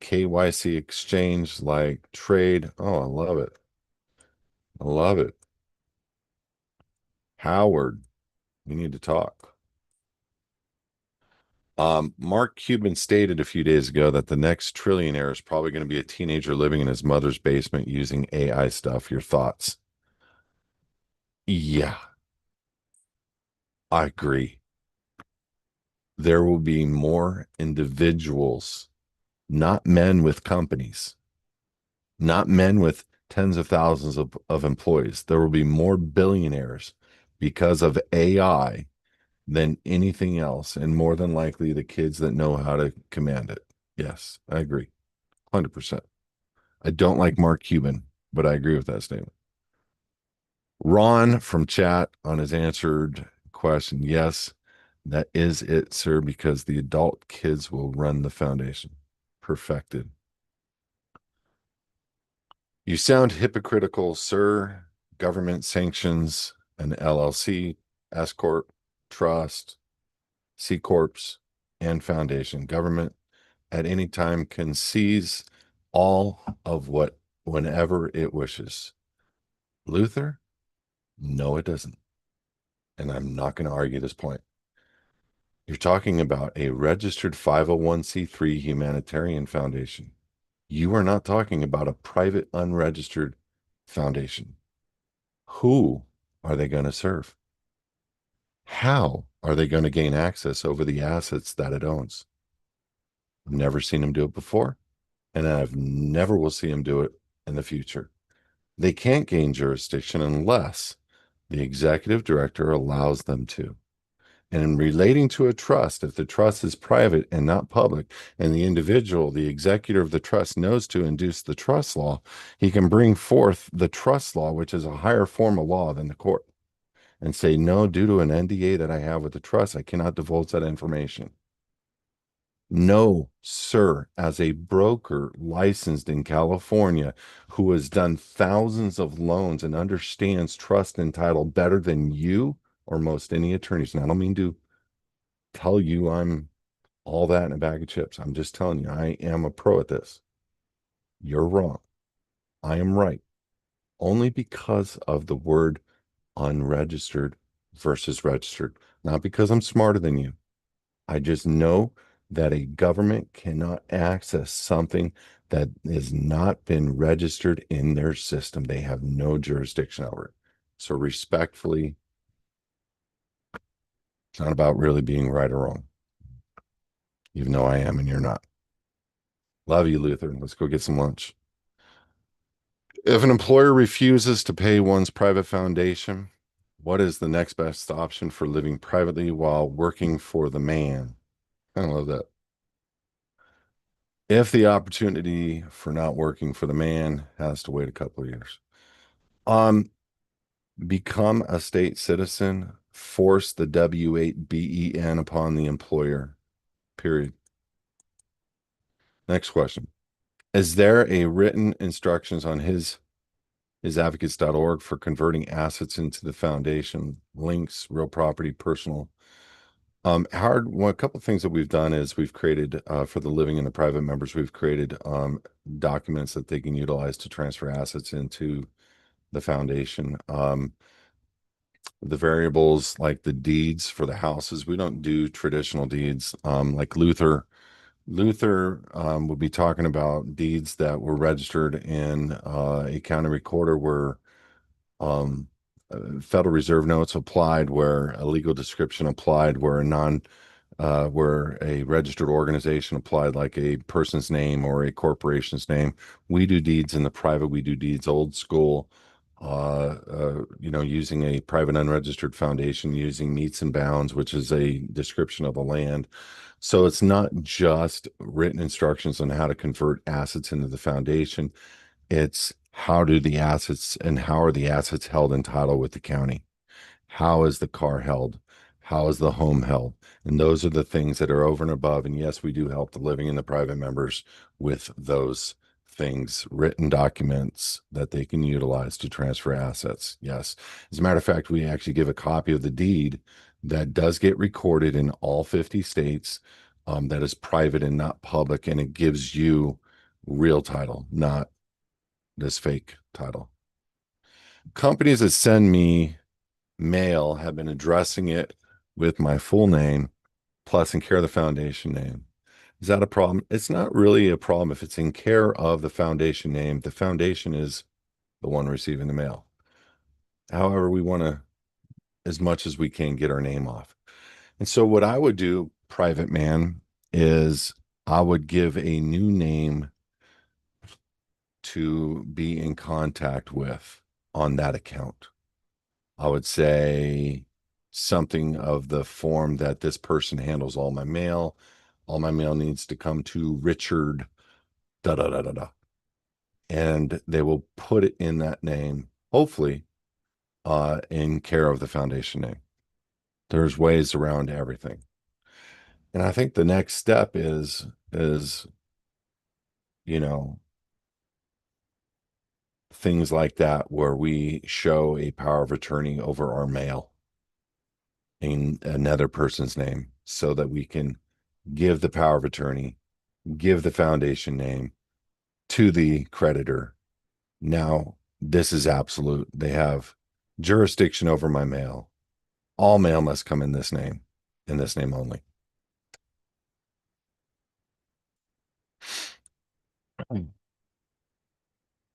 KYC exchange like Trade. Oh, I love it. I love it. Howard, we need to talk. Mark Cuban stated a few days ago that the next trillionaire is probably going to be a teenager living in his mother's basement using AI stuff. Your thoughts? Yeah, I agree. There will be more individuals, not men with companies, not men with tens of thousands of employees. There will be more billionaires because of AI than anything else, and more than likely the kids that know how to command it. Yes, I agree. 100%. I don't like Mark Cuban, but I agree with that statement. Ron from chat on his answered question. Yes, that is it, sir, because the adult kids will run the foundation. Perfected. You sound hypocritical, sir. Government sanctions an LLC, S Corp, trust, C Corps, and foundation. Government at any time can seize all of what whenever it wishes. Luther? No, it doesn't. And I'm not going to argue this point. You're talking about a registered 501c3 humanitarian foundation. You are not talking about a private, unregistered foundation. Who are they going to serve? How are they going to gain access over the assets that it owns? I've never seen them do it before, and I've never will see them do it in the future. They can't gain jurisdiction unless the executive director allows them to. And in relating to a trust, if the trust is private and not public, and the individual, the executor of the trust, knows to induce the trust law, he can bring forth the trust law, which is a higher form of law than the court, and say, no, due to an NDA that I have with the trust, I cannot divulge that information. No, sir, as a broker licensed in California who has done thousands of loans and understands trust and title better than you or most any attorneys. And I don't mean to tell you I'm all that in a bag of chips. I'm just telling you, I am a pro at this. You're wrong. I am right. Only because of the word unregistered versus registered, not because I'm smarter than you. I just know that a government cannot access something that has not been registered in their system. They have no jurisdiction over it. So respectfully, it's not about really being right or wrong, even though I am and you're not. Love you, Luther. Let's go get some lunch. If an employer refuses to pay one's private foundation, what is the next best option for living privately while working for the man? I love that. If the opportunity for not working for the man has to wait a couple of years. Um, Become a state citizen, force the W-8 BEN upon the employer. Period. Next question. Is there a written instructions on hisadvocates.org for converting assets into the foundation, links, real property, personal? Howard, well, a couple of things that we've done is we've created for the living and the private members, we've created documents that they can utilize to transfer assets into the foundation. The variables like the deeds for the houses, we don't do traditional deeds. Like Luther will be talking about deeds that were registered in a county recorder where um, Federal Reserve notes applied, where a legal description applied, where a registered organization applied, like a person's name or a corporation's name. We do deeds in the private. We do deeds old school. Using a private unregistered foundation, using meets and bounds, which is a description of the land. So it's not just written instructions on how to convert assets into the foundation. It's how do the assets and how are the assets held in title with the county? How is the car held? How is the home held? And those are the things that are over and above. And yes, we do help the living and the private members with those things, written documents that they can utilize to transfer assets. Yes. As a matter of fact, we actually give a copy of the deed that does get recorded in all 50 states, that is private and not public. And it gives you real title, not this fake title. Companies that send me mail have been addressing it with my full name plus in care of the foundation name. Is that a problem? It's not really a problem if it's in care of the foundation name. The foundation is the one receiving the mail. However, we want to, as much as we can, get our name off. And so, what I would do, private man, is I would give a new name to be in contact with on that account. I would say something of the form that this person handles all my mail. All my mail needs to come to Richard, da da da da da. And they will put it in that name, hopefully, in care of the foundation name. There's ways around everything. And I think the next step is, you know, things like that where we show a power of attorney over our mail in another person's name so that we can give the power of attorney, give the foundation name to the creditor. Now, this is absolute. They have jurisdiction over my mail. All mail must come in this name only.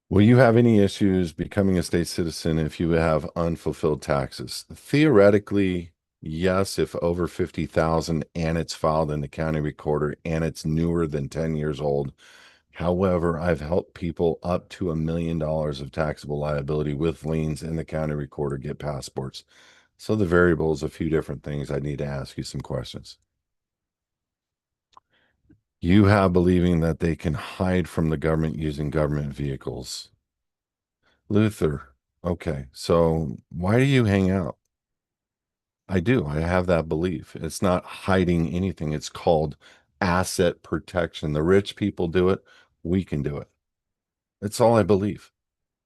Will you have any issues becoming a state citizen if you have unfulfilled taxes? Theoretically, yes, if over 50,000 and it's filed in the county recorder and it's newer than 10 years old. However, I've helped people up to $1 million of taxable liability with liens in the county recorder get passports. So the variable is a few different things. I need to ask you some questions. You have believing that they can hide from the government using government vehicles. Luther, okay, so why do you hang out? I do. I have that belief. It's not hiding anything. It's called asset protection. The rich people do it. We can do it. That's all I believe.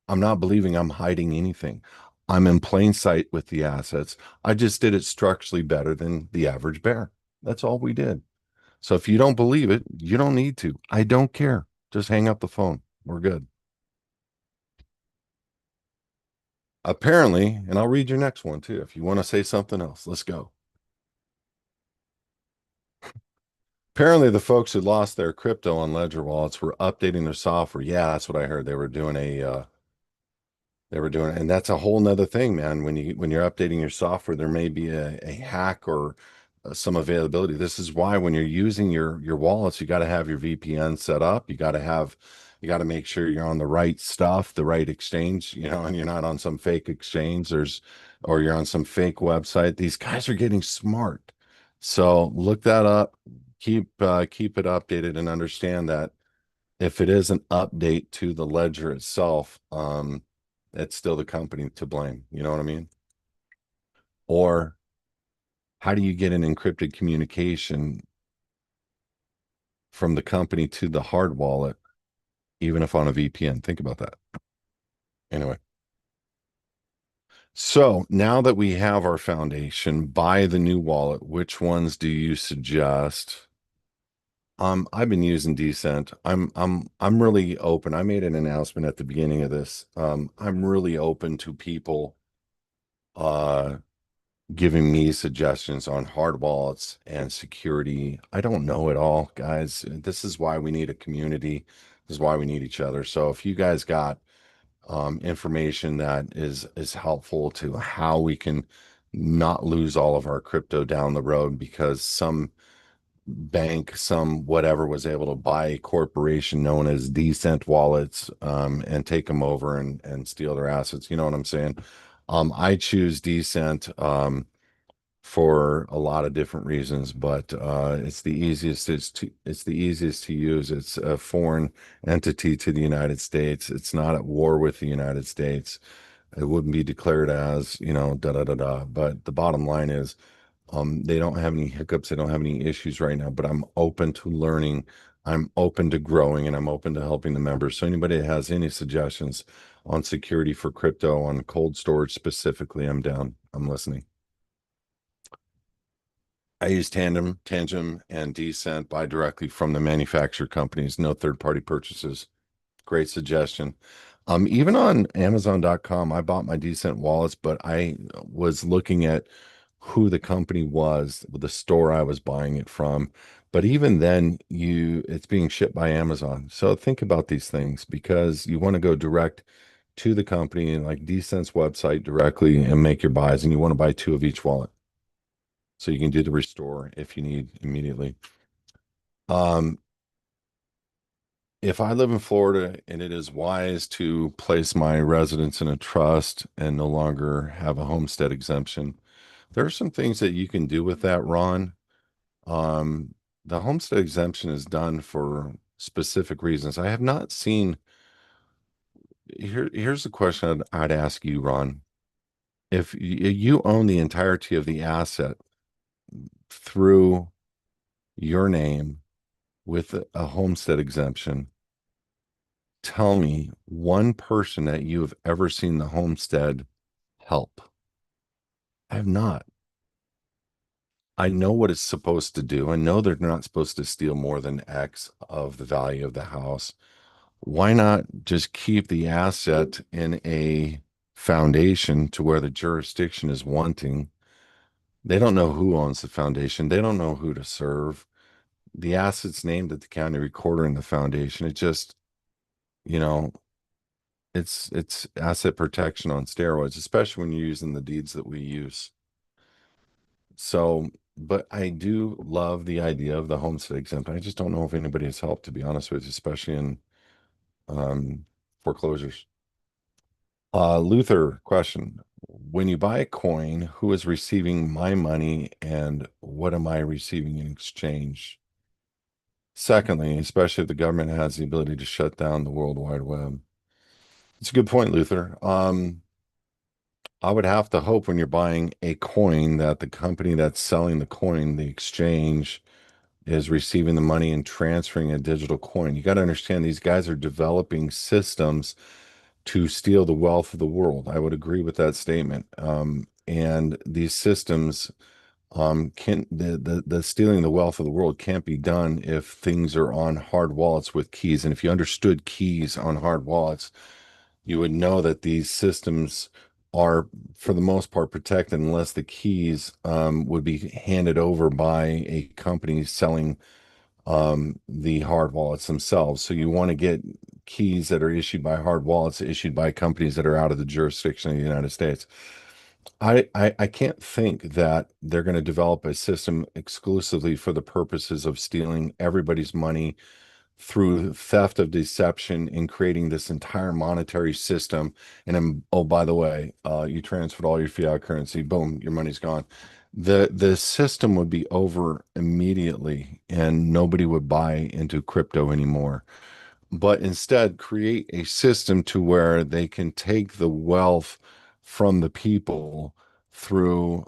I'm not believing I'm hiding anything. I'm in plain sight with the assets. I just did it structurally better than the average bear. That's all we did. So if you don't believe it, you don't need to. I don't care. Just hang up the phone. We're good. Apparently, and I'll read your next one too. If you want to say something else, let's go. Apparently, the folks who lost their crypto on Ledger wallets were updating their software. Yeah, that's what I heard. They were doing, and that's a whole nother thing, man. When you're updating your software, there may be a hack or some availability. This is why when you're using your wallets, you got to have your VPN set up. You got to have You got to make sure you're on the right stuff, the right exchange, and you're not on some fake exchange. Or you're on some fake website. These guys are getting smart. So look that up. Keep it updated and understand that if it is an update to the ledger itself, it's still the company to blame. You know what I mean? Or how do you get an encrypted communication from the company to the hard wallet, even if on a VPN? Think about that. Anyway, so now that we have our foundation, buy the new wallet. Which ones do you suggest? I've been using Decent. I'm really open. I made an announcement at the beginning of this. I'm really open to people uh giving me suggestions on hard wallets and security. I don't know it all, guys. This is why we need a community. This is why we need each other. So if you guys got information that is helpful to how we can not lose all of our crypto down the road because some bank, some whatever was able to buy a corporation known as Decent Wallets, and take them over and steal their assets. You know what I'm saying? I choose Decent. For a lot of different reasons, but it's the easiest to use. It's a foreign entity to the United States. It's not at war with the United States. It wouldn't be declared as, da da da da. But the bottom line is, they don't have any hiccups. They don't have any issues right now. But I'm open to learning. I'm open to growing, and I'm open to helping the members. So anybody that has any suggestions on security for crypto, on cold storage specifically, I'm down. I'm listening. I use Tangem, and Decent. Buy directly from the manufacturer companies, no third-party purchases. Great suggestion. Even on Amazon.com, I bought my Decent wallets, but I was looking at who the company was, the store I was buying it from. But even then, it's being shipped by Amazon. So think about these things because you want to go direct to the company and like Decent's website directly and make your buys, and you want to buy two of each wallet so you can do the restore if you need immediately. Um, if I live in Florida and it is wise to place my residence in a trust and no longer have a homestead exemption, there are some things that you can do with that, Ron. Um, the homestead exemption is done for specific reasons. I have not seen. Here's the question I'd ask you, Ron. If you own the entirety of the asset through your name with a homestead exemption, tell me one person that you have ever seen the homestead help. I have not. I know what it's supposed to do. I know they're not supposed to steal more than X of the value of the house. Why not just keep the asset in a foundation to where the jurisdiction is wanting? They don't know who owns the foundation. They don't know who to serve. The asset's named at the county recorder in the foundation. It just, you know, it's asset protection on steroids, especially when you're using the deeds that we use. So, but I do love the idea of the homestead exemption. I just don't know if anybody has helped, to be honest with you, especially in um, foreclosures. Luther, question. When you buy a coin, who is receiving my money and what am I receiving in exchange? Secondly, especially if the government has the ability to shut down the World Wide Web. It's a good point, Luther. I would have to hope when you're buying a coin that the company that's selling the coin, the exchange, is receiving the money and transferring a digital coin. You got to understand these guys are developing systems to steal the wealth of the world. I would agree with that statement. And these systems can the stealing the wealth of the world can't be done if things are on hard wallets with keys. And if you understood keys on hard wallets, you would know that these systems are, for the most part, protected unless the keys would be handed over by a company selling the hard wallets themselves. So you want to get keys that are issued by hard wallets issued by companies that are out of the jurisdiction of the United States. I can't think that they're going to develop a system exclusively for the purposes of stealing everybody's money through theft of deception in creating this entire monetary system. And then, oh, by the way, you transferred all your fiat currency, boom, your money's gone. The system would be over immediately and nobody would buy into crypto anymore. But instead, create a system to where they can take the wealth from the people through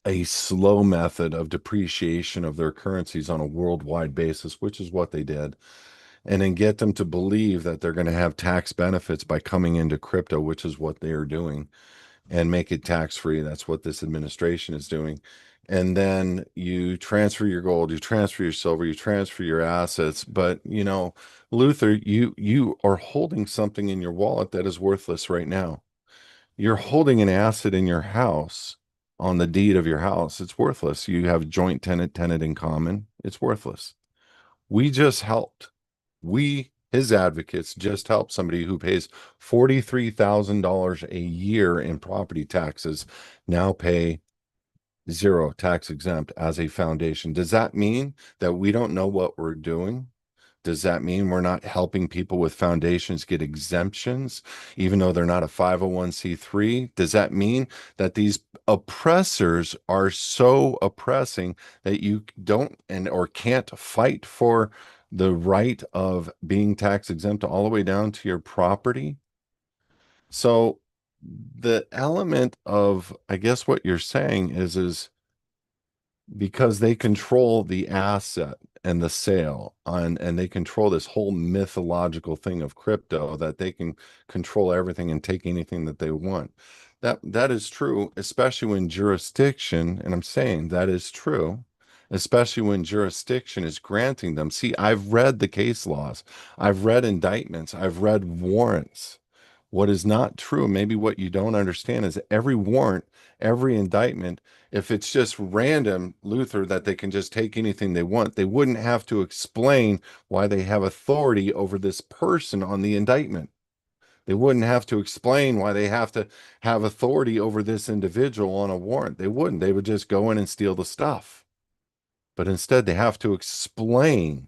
a slow method of depreciation of their currencies on a worldwide basis, which is what they did, and then get them to believe that they're going to have tax benefits by coming into crypto, which is what they are doing, and make it tax free. That's what this administration is doing. And then you transfer your gold, you transfer your silver, you transfer your assets. But Luther, you are holding something in your wallet that is worthless right now. You're holding an asset in your house on the deed of your house. It's worthless. You have joint tenant in common. It's worthless. We just helped. His advocates, just helped somebody who pays $43,000 a year in property taxes now pay zero tax exempt as a foundation. Does that mean that we don't know what we're doing? Does that mean we're not helping people with foundations get exemptions, even though they're not a 501c3? Does that mean that these oppressors are so oppressing that you don't and or can't fight for the right of being tax exempt all the way down to your property? So the element of, I guess what you're saying is because they control the asset and the sale on, and they control this whole mythological thing of crypto, that they can control everything and take anything that they want. That is true, especially when jurisdiction, and I'm saying that is true, especially when jurisdiction is granting them. See, I've read the case laws, I've read indictments, I've read warrants. What is not true, maybe what you don't understand, is every warrant, every indictment, if it's just random, Luther, that they can just take anything they want, they wouldn't have to explain why they have authority over this person on the indictment. They wouldn't have to explain why they have to have authority over this individual on a warrant. They wouldn't. They would just go in and steal the stuff. But instead, they have to explain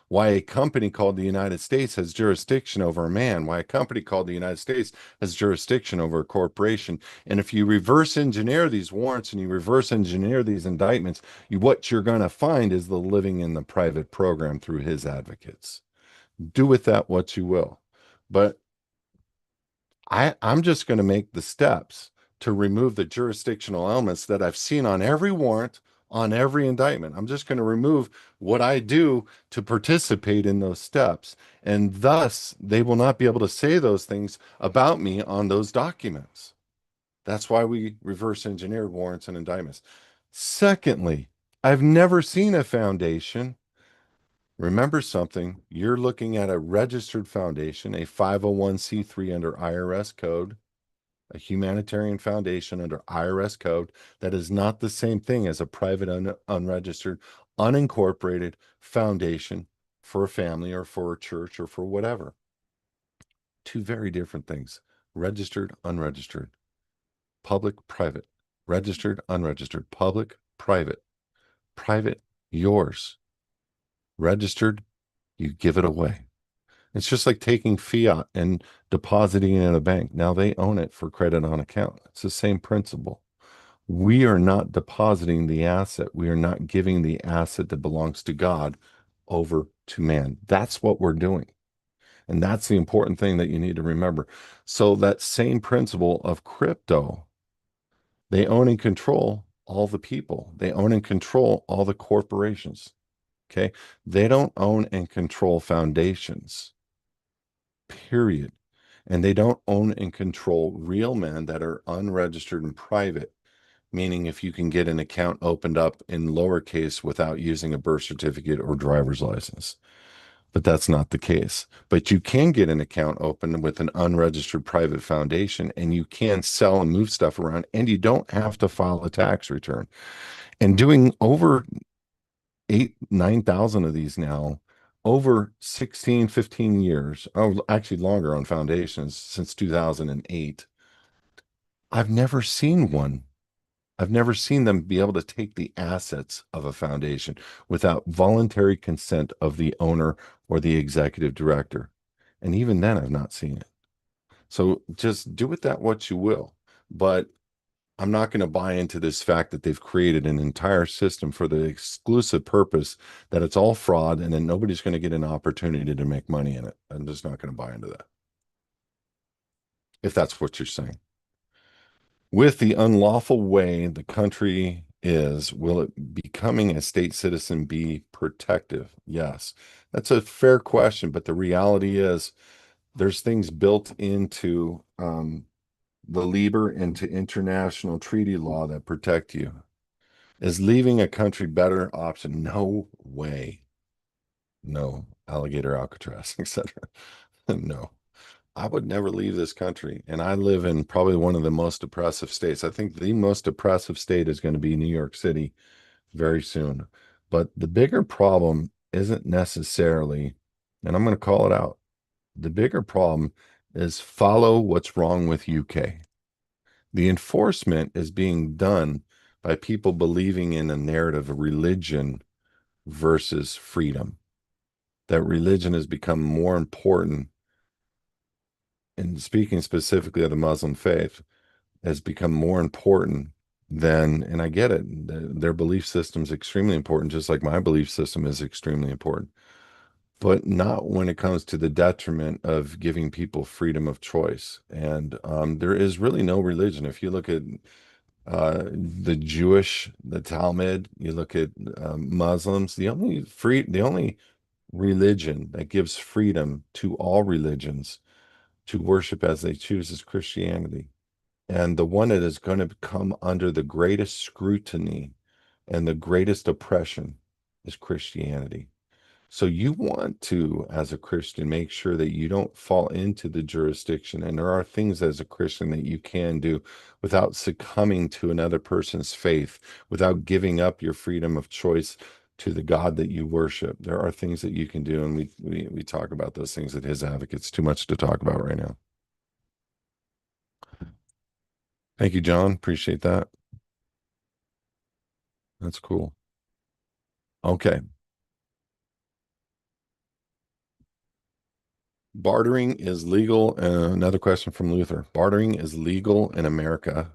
why a company called the United States has jurisdiction over a man, why a company called the United States has jurisdiction over a corporation. And if you reverse engineer these warrants and you reverse engineer these indictments, what you're going to find is the living in the private program through his advocates. Do with that what you will. But I'm just going to make the steps to remove the jurisdictional elements that I've seen on every warrant, on every indictment. I'm just going to remove what I do to participate in those steps. And thus, they will not be able to say those things about me on those documents. That's why we reverse engineer warrants and indictments. Secondly, I've never seen a foundation. Remember something, you're looking at a registered foundation, a 501c3 under IRS code, a humanitarian foundation under IRS code. That is not the same thing as a private, unregistered, unincorporated foundation for a family or for a church or for whatever. Two very different things. Registered, unregistered, public, private, registered, unregistered, public, private, private, yours, registered, you give it away. It's just like taking fiat and depositing it in a bank. Now they own it for credit on account. It's the same principle. We are not depositing the asset. We are not giving the asset that belongs to God over to man. That's what we're doing. And that's the important thing that you need to remember. So that same principle of crypto, they own and control all the people. They own and control all the corporations. Okay. They don't own and control foundations, period. And they don't own and control real men that are unregistered and private, meaning if you can get an account opened up in lowercase without using a birth certificate or driver's license. But that's not the case. But you can get an account open with an unregistered private foundation, and you can sell and move stuff around, and you don't have to file a tax return. And doing over 9,000 of these now, over 16, 15 years, oh, actually longer on foundations since 2008. I've never seen one. I've never seen them be able to take the assets of a foundation without voluntary consent of the owner or the executive director. And even then, I've not seen it. So just do with that what you will. But I'm not going to buy into this fact that they've created an entire system for the exclusive purpose that it's all fraud and then nobody's going to get an opportunity to make money in it. I'm just not going to buy into that, if that's what you're saying. With the unlawful way the country is, will it becoming a state citizen be protective? Yes. That's a fair question, but the reality is there's things built into the Lieber into international treaty law that protect you. Is leaving a country better option? No way. No. Alligator Alcatraz, etc. No. I would never leave this country. And I live in probably one of the most oppressive states. I think the most oppressive state is going to be New York City very soon. But the bigger problem isn't necessarily, and I'm going to call it out, the bigger problem is follow what's wrong with UK. The enforcement is being done by people believing in a narrative of religion versus freedom. That religion has become more important, and speaking specifically of the Muslim faith, has become more important than, and I get it, their belief system is extremely important, just like my belief system is extremely important, but not when it comes to the detriment of giving people freedom of choice. And there is really no religion. If you look at the Jewish, the Talmud, you look at Muslims, the only religion that gives freedom to all religions to worship as they choose is Christianity. And the one that is going to come under the greatest scrutiny and the greatest oppression is Christianity. So you want to, as a Christian, make sure that you don't fall into the jurisdiction. And there are things as a Christian that you can do without succumbing to another person's faith, without giving up your freedom of choice to the God that you worship. There are things that you can do, and we talk about those things at His Advocates. Too much to talk about right now. Thank you, John. Appreciate that. That's cool. Okay. Bartering is legal. Another question from Luther. Bartering is legal in America.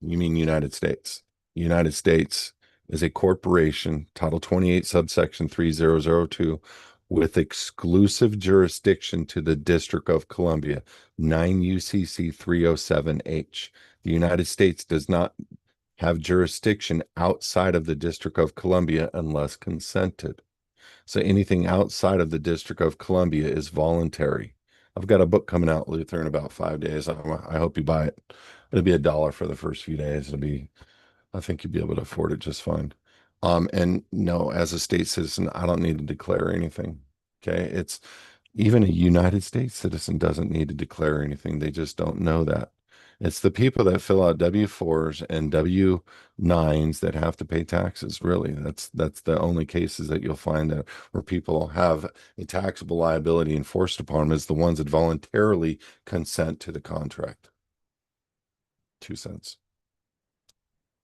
You mean United States? United States is a corporation, Title 28, subsection 3002, with exclusive jurisdiction to the District of Columbia, 9 UCC 307H. The United States does not have jurisdiction outside of the District of Columbia unless consented. So anything outside of the District of Columbia is voluntary. I've got a book coming out, Luther, in about 5 days. I hope you buy it. It'll be $1 for the first few days. I think you'll be able to afford it just fine. And no, as a state citizen, I don't need to declare anything. Okay. It's even a United States citizen doesn't need to declare anything. They just don't know that. It's the people that fill out W-4s and W-9s that have to pay taxes. Really, that's the only cases that you'll find that where people have a taxable liability enforced upon them is the ones that voluntarily consent to the contract. 2 cents.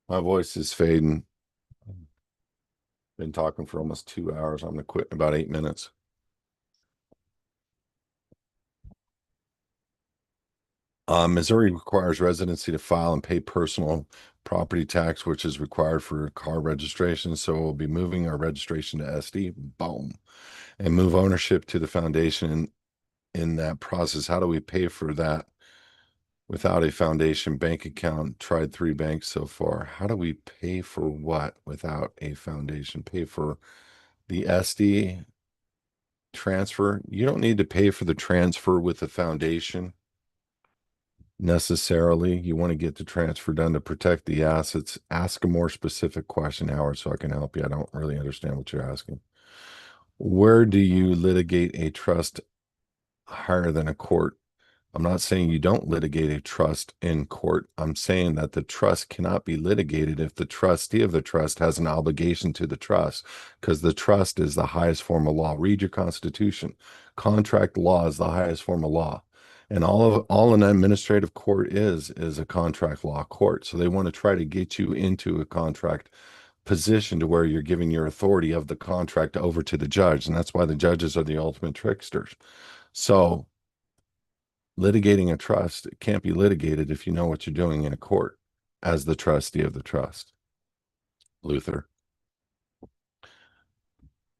My voice is fading. Been talking for almost 2 hours. I'm gonna quit in about 8 minutes. Missouri requires residency to file and pay personal property tax, which is required for car registration. So we'll be moving our registration to SD, boom, and move ownership to the foundation in that process. How do we pay for that without a foundation bank account? Tried 3 banks so far. How do we pay for what without a foundation? Pay for the SD transfer? You don't need to pay for the transfer with the foundation necessarily. You want to get the transfer done to protect the assets. Ask a more specific question, Howard, so I can help you. I don't really understand what you're asking. Where do you litigate a trust higher than a court? I'm not saying you don't litigate a trust in court. I'm saying that the trust cannot be litigated if the trustee of the trust has an obligation to the trust, because the trust is the highest form of law. Read your Constitution. Contract law is the highest form of law. And all an administrative court is a contract law court. So they want to try to get you into a contract position to where you're giving your authority of the contract over to the judge. And that's why the judges are the ultimate tricksters. So litigating a trust can't be litigated if you know what you're doing in a court as the trustee of the trust. Luther.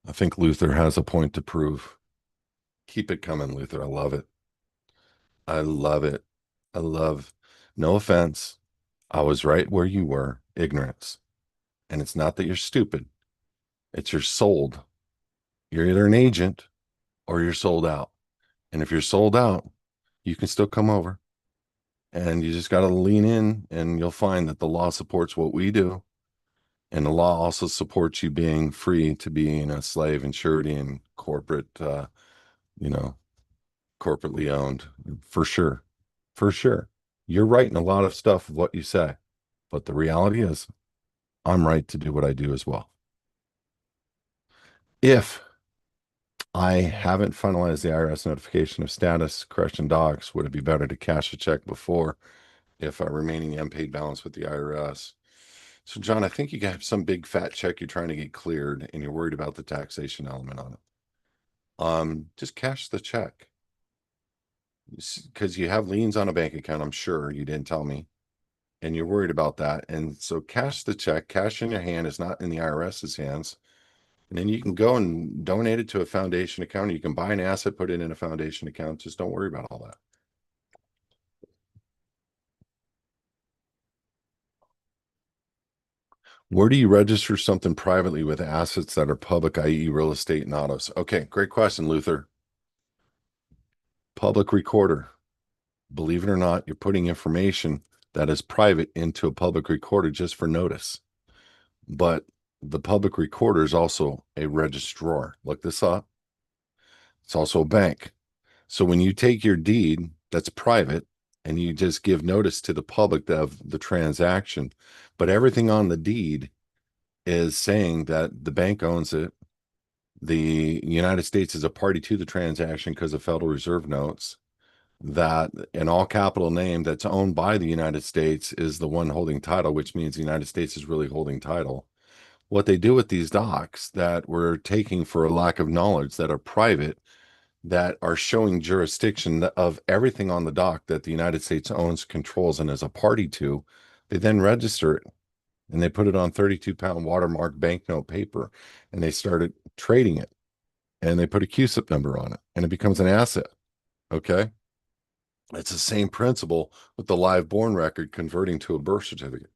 I think Luther has a point to prove. Keep it coming, Luther. I love it. I love it. I love, no offense. I was right where you were, ignorance. And it's not that you're stupid, it's you're sold. You're either an agent or you're sold out. And if you're sold out, you can still come over and you just got to lean in and you'll find that the law supports what we do. And the law also supports you being free to being a slave and surety and corporate, you know, corporately owned for sure. For sure. You're right in a lot of stuff of what you say. But the reality is, I'm right to do what I do as well. If I haven't finalized the IRS notification of status, correction docs, would it be better to cash a check before if a remaining unpaid balance with the IRS? So, John, I think you have some big fat check you're trying to get cleared and you're worried about the taxation element on it. Just cash the check because you have liens on a bank account. I'm sure you didn't tell me, and you're worried about that. And so, cash the check, cash in your hand is not in the IRS's hands. And then you can go and donate it to a foundation account. You can buy an asset, put it in a foundation account. Just don't worry about all that. Where do you register something privately with assets that are public, i.e., real estate and autos? Okay, great question, Luther. Public recorder. Believe it or not, you're putting information that is private into a public recorder just for notice. But the public recorder is also a registrar. Look this up. It's also a bank. So when you take your deed that's private and you just give notice to the public of the transaction, but everything on the deed is saying that the bank owns it. The United States is a party to the transaction because of Federal Reserve notes. That an all capital name that's owned by the United States is the one holding title, which means the United States is really holding title. What they do with these docs that we're taking for a lack of knowledge that are private, that are showing jurisdiction of everything on the dock that the United States owns, controls, and is a party to, they then register it and they put it on 32-pound watermark banknote paper and they started trading it and they put a CUSIP number on it and it becomes an asset. Okay. It's the same principle with the live born record converting to a birth certificate.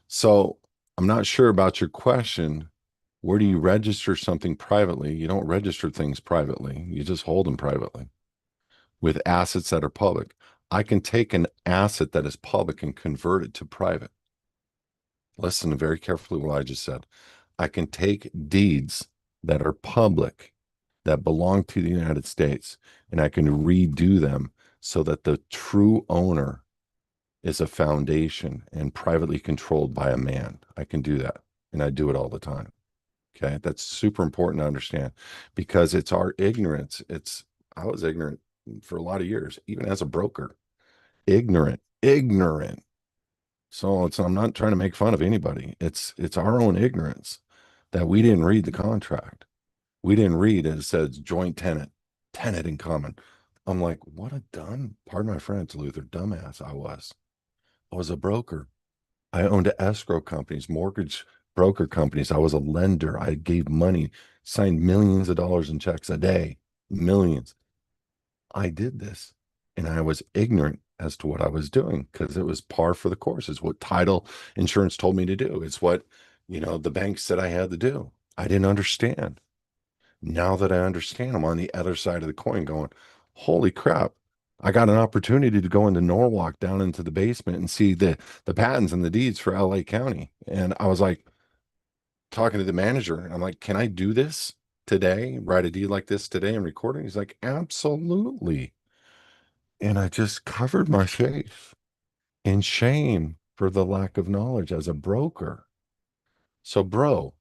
So I'm not sure about your question. Where do you register something privately? You don't register things privately. You just hold them privately with assets that are public. I can take an asset that is public and convert it to private. Listen very carefully what I just said. I can take deeds that are public, that belong to the United States, and I can redo them so that the true owner is a foundation and privately controlled by a man. I can do that, and I do it all the time. Okay, that's super important to understand because it's our ignorance. I was ignorant for a lot of years, even as a broker. Ignorant. So I'm not trying to make fun of anybody. It's our own ignorance that we didn't read the contract. We didn't read it. It says joint tenant in common. I'm like, what a pardon my French, Luther, dumbass I was. I was a broker. I owned escrow companies, mortgage broker companies. I was a lender. I gave money, signed millions of dollars in checks a day, millions. I did this and I was ignorant as to what I was doing because it was par for the course. It's what title insurance told me to do. It's what, the bank said I had to do. I didn't understand. Now that I understand, I'm on the other side of the coin going, holy crap. I got an opportunity to go into Norwalk down into the basement and see the patents and the deeds for LA County. And I was like talking to the manager and I'm like, can I do this today? Write a deed like this today and record it? He's like, absolutely. And I just covered my face in shame for the lack of knowledge as a broker. So, bro,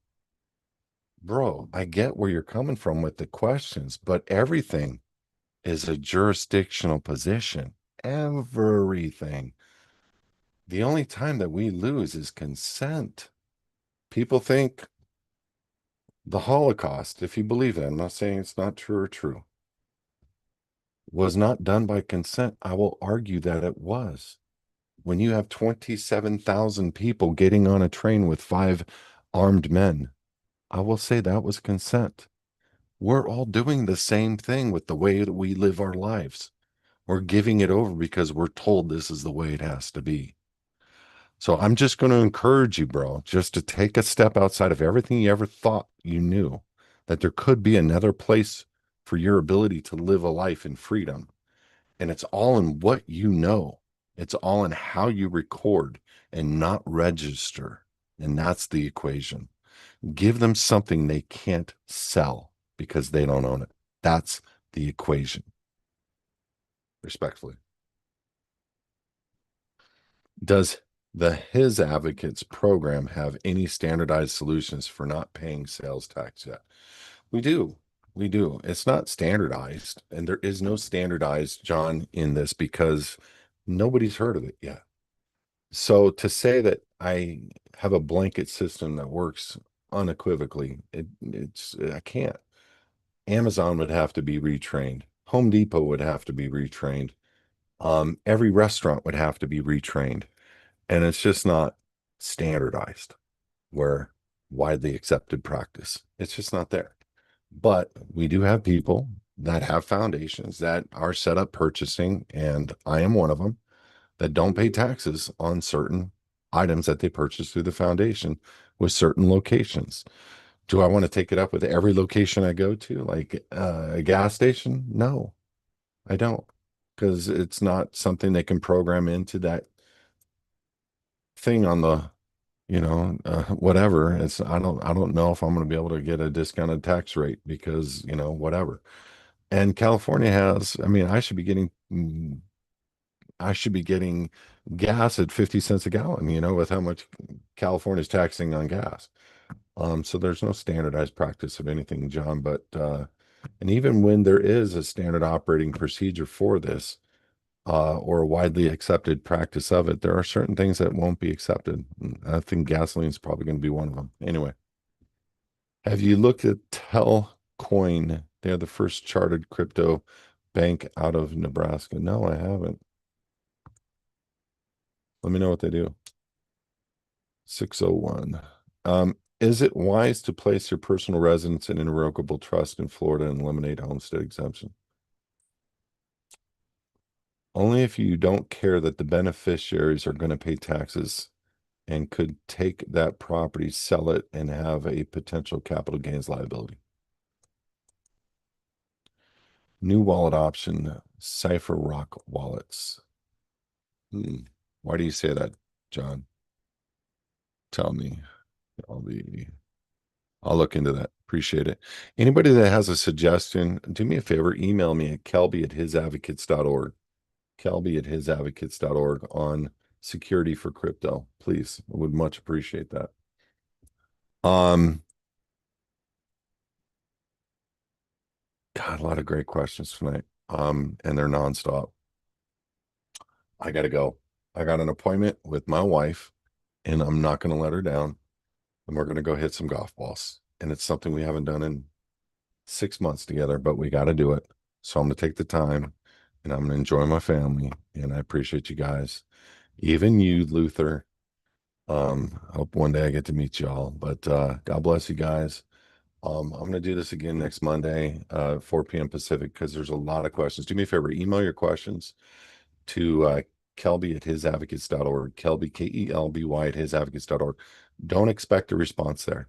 I get where you're coming from with the questions, but everything is a jurisdictional position. Everything. The only time that we lose is consent. People think the Holocaust, if you believe that, I'm not saying it's not true or true, was not done by consent. I will argue that it was. When you have 27,000 people getting on a train with five armed men, I will say that was consent. We're all doing the same thing with the way that we live our lives. We're giving it over because we're told this is the way it has to be. So I'm just going to encourage you, bro, just to take a step outside of everything you ever thought you knew, that there could be another place for your ability to live a life in freedom. And it's all in what you know. It's all in how you record and not register. And that's the equation. Give them something they can't sell because they don't own it. That's the equation, respectfully. Does the His Advocates program have any standardized solutions for not paying sales tax yet? We do. We do. It's not standardized, and there is no standardized, John, in this because nobody's heard of it yet. So to say that I have a blanket system that works unequivocally, it's I can't. Amazon would have to be retrained. Home Depot would have to be retrained. Every restaurant would have to be retrained. And it's just not standardized where widely accepted practice. It's just not there. But we do have people that have foundations that are set up purchasing, and I am one of them, that don't pay taxes on certain items that they purchase through the foundation with certain locations. Do I want to take it up with every location I go to, like a gas station? No, I don't, because it's not something they can program into that thing on the, whatever. It's I don't know if I'm going to be able to get a discounted tax rate because, whatever. And California has, I mean, I should be getting gas at 50 cents a gallon, with how much California's taxing on gas. So there's no standardized practice of anything, John, but and even when there is a standard operating procedure for this, or a widely accepted practice of it, there are certain things that won't be accepted. I think gasoline is probably going to be one of them. Anyway, have you looked at Telcoin? They're the first chartered crypto bank out of Nebraska. No, I haven't. Let me know what they do. 601. Is it wise to place your personal residence in an irrevocable trust in Florida and eliminate homestead exemption? Only if you don't care that the beneficiaries are going to pay taxes and could take that property, sell it, and have a potential capital gains liability. New wallet option, Cipher Rock wallets. Why do you say that, John? Tell me. I'll be I'll look into that. Appreciate it. Anybody that has a suggestion, do me a favor, email me at kelby@hisadvocates.org. Kelby@hisadvocates.org on security for crypto. Please. I would much appreciate that. Um, God, a lot of great questions tonight. And they're nonstop. I gotta go. I got an appointment with my wife, and I'm not gonna let her down. And we're gonna go hit some golf balls. And it's something we haven't done in 6 months together, but we got to do it. So I'm going to take the time and I'm going to enjoy my family. And I appreciate you guys, even you, Luther. I hope one day I get to meet y'all, but God bless you guys. I'm going to do this again next Monday, 4 p.m. Pacific, because there's a lot of questions. Do me a favor, email your questions to Kelby@hisadvocates.org, Kelby, Kelby @hisadvocates.org. Don't expect a response there.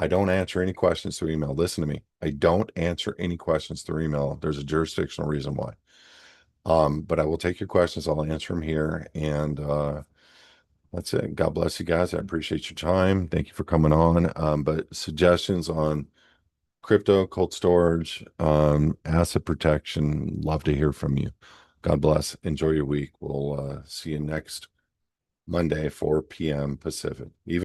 I don't answer any questions through email. Listen to me. I don't answer any questions through email. There's a jurisdictional reason why. But I will take your questions. I'll answer them here. And that's it. God bless you guys. I appreciate your time. Thank you for coming on. But suggestions on crypto, cold storage, asset protection, love to hear from you. God bless. Enjoy your week. We'll see you next Monday, 4 p.m. Pacific. Even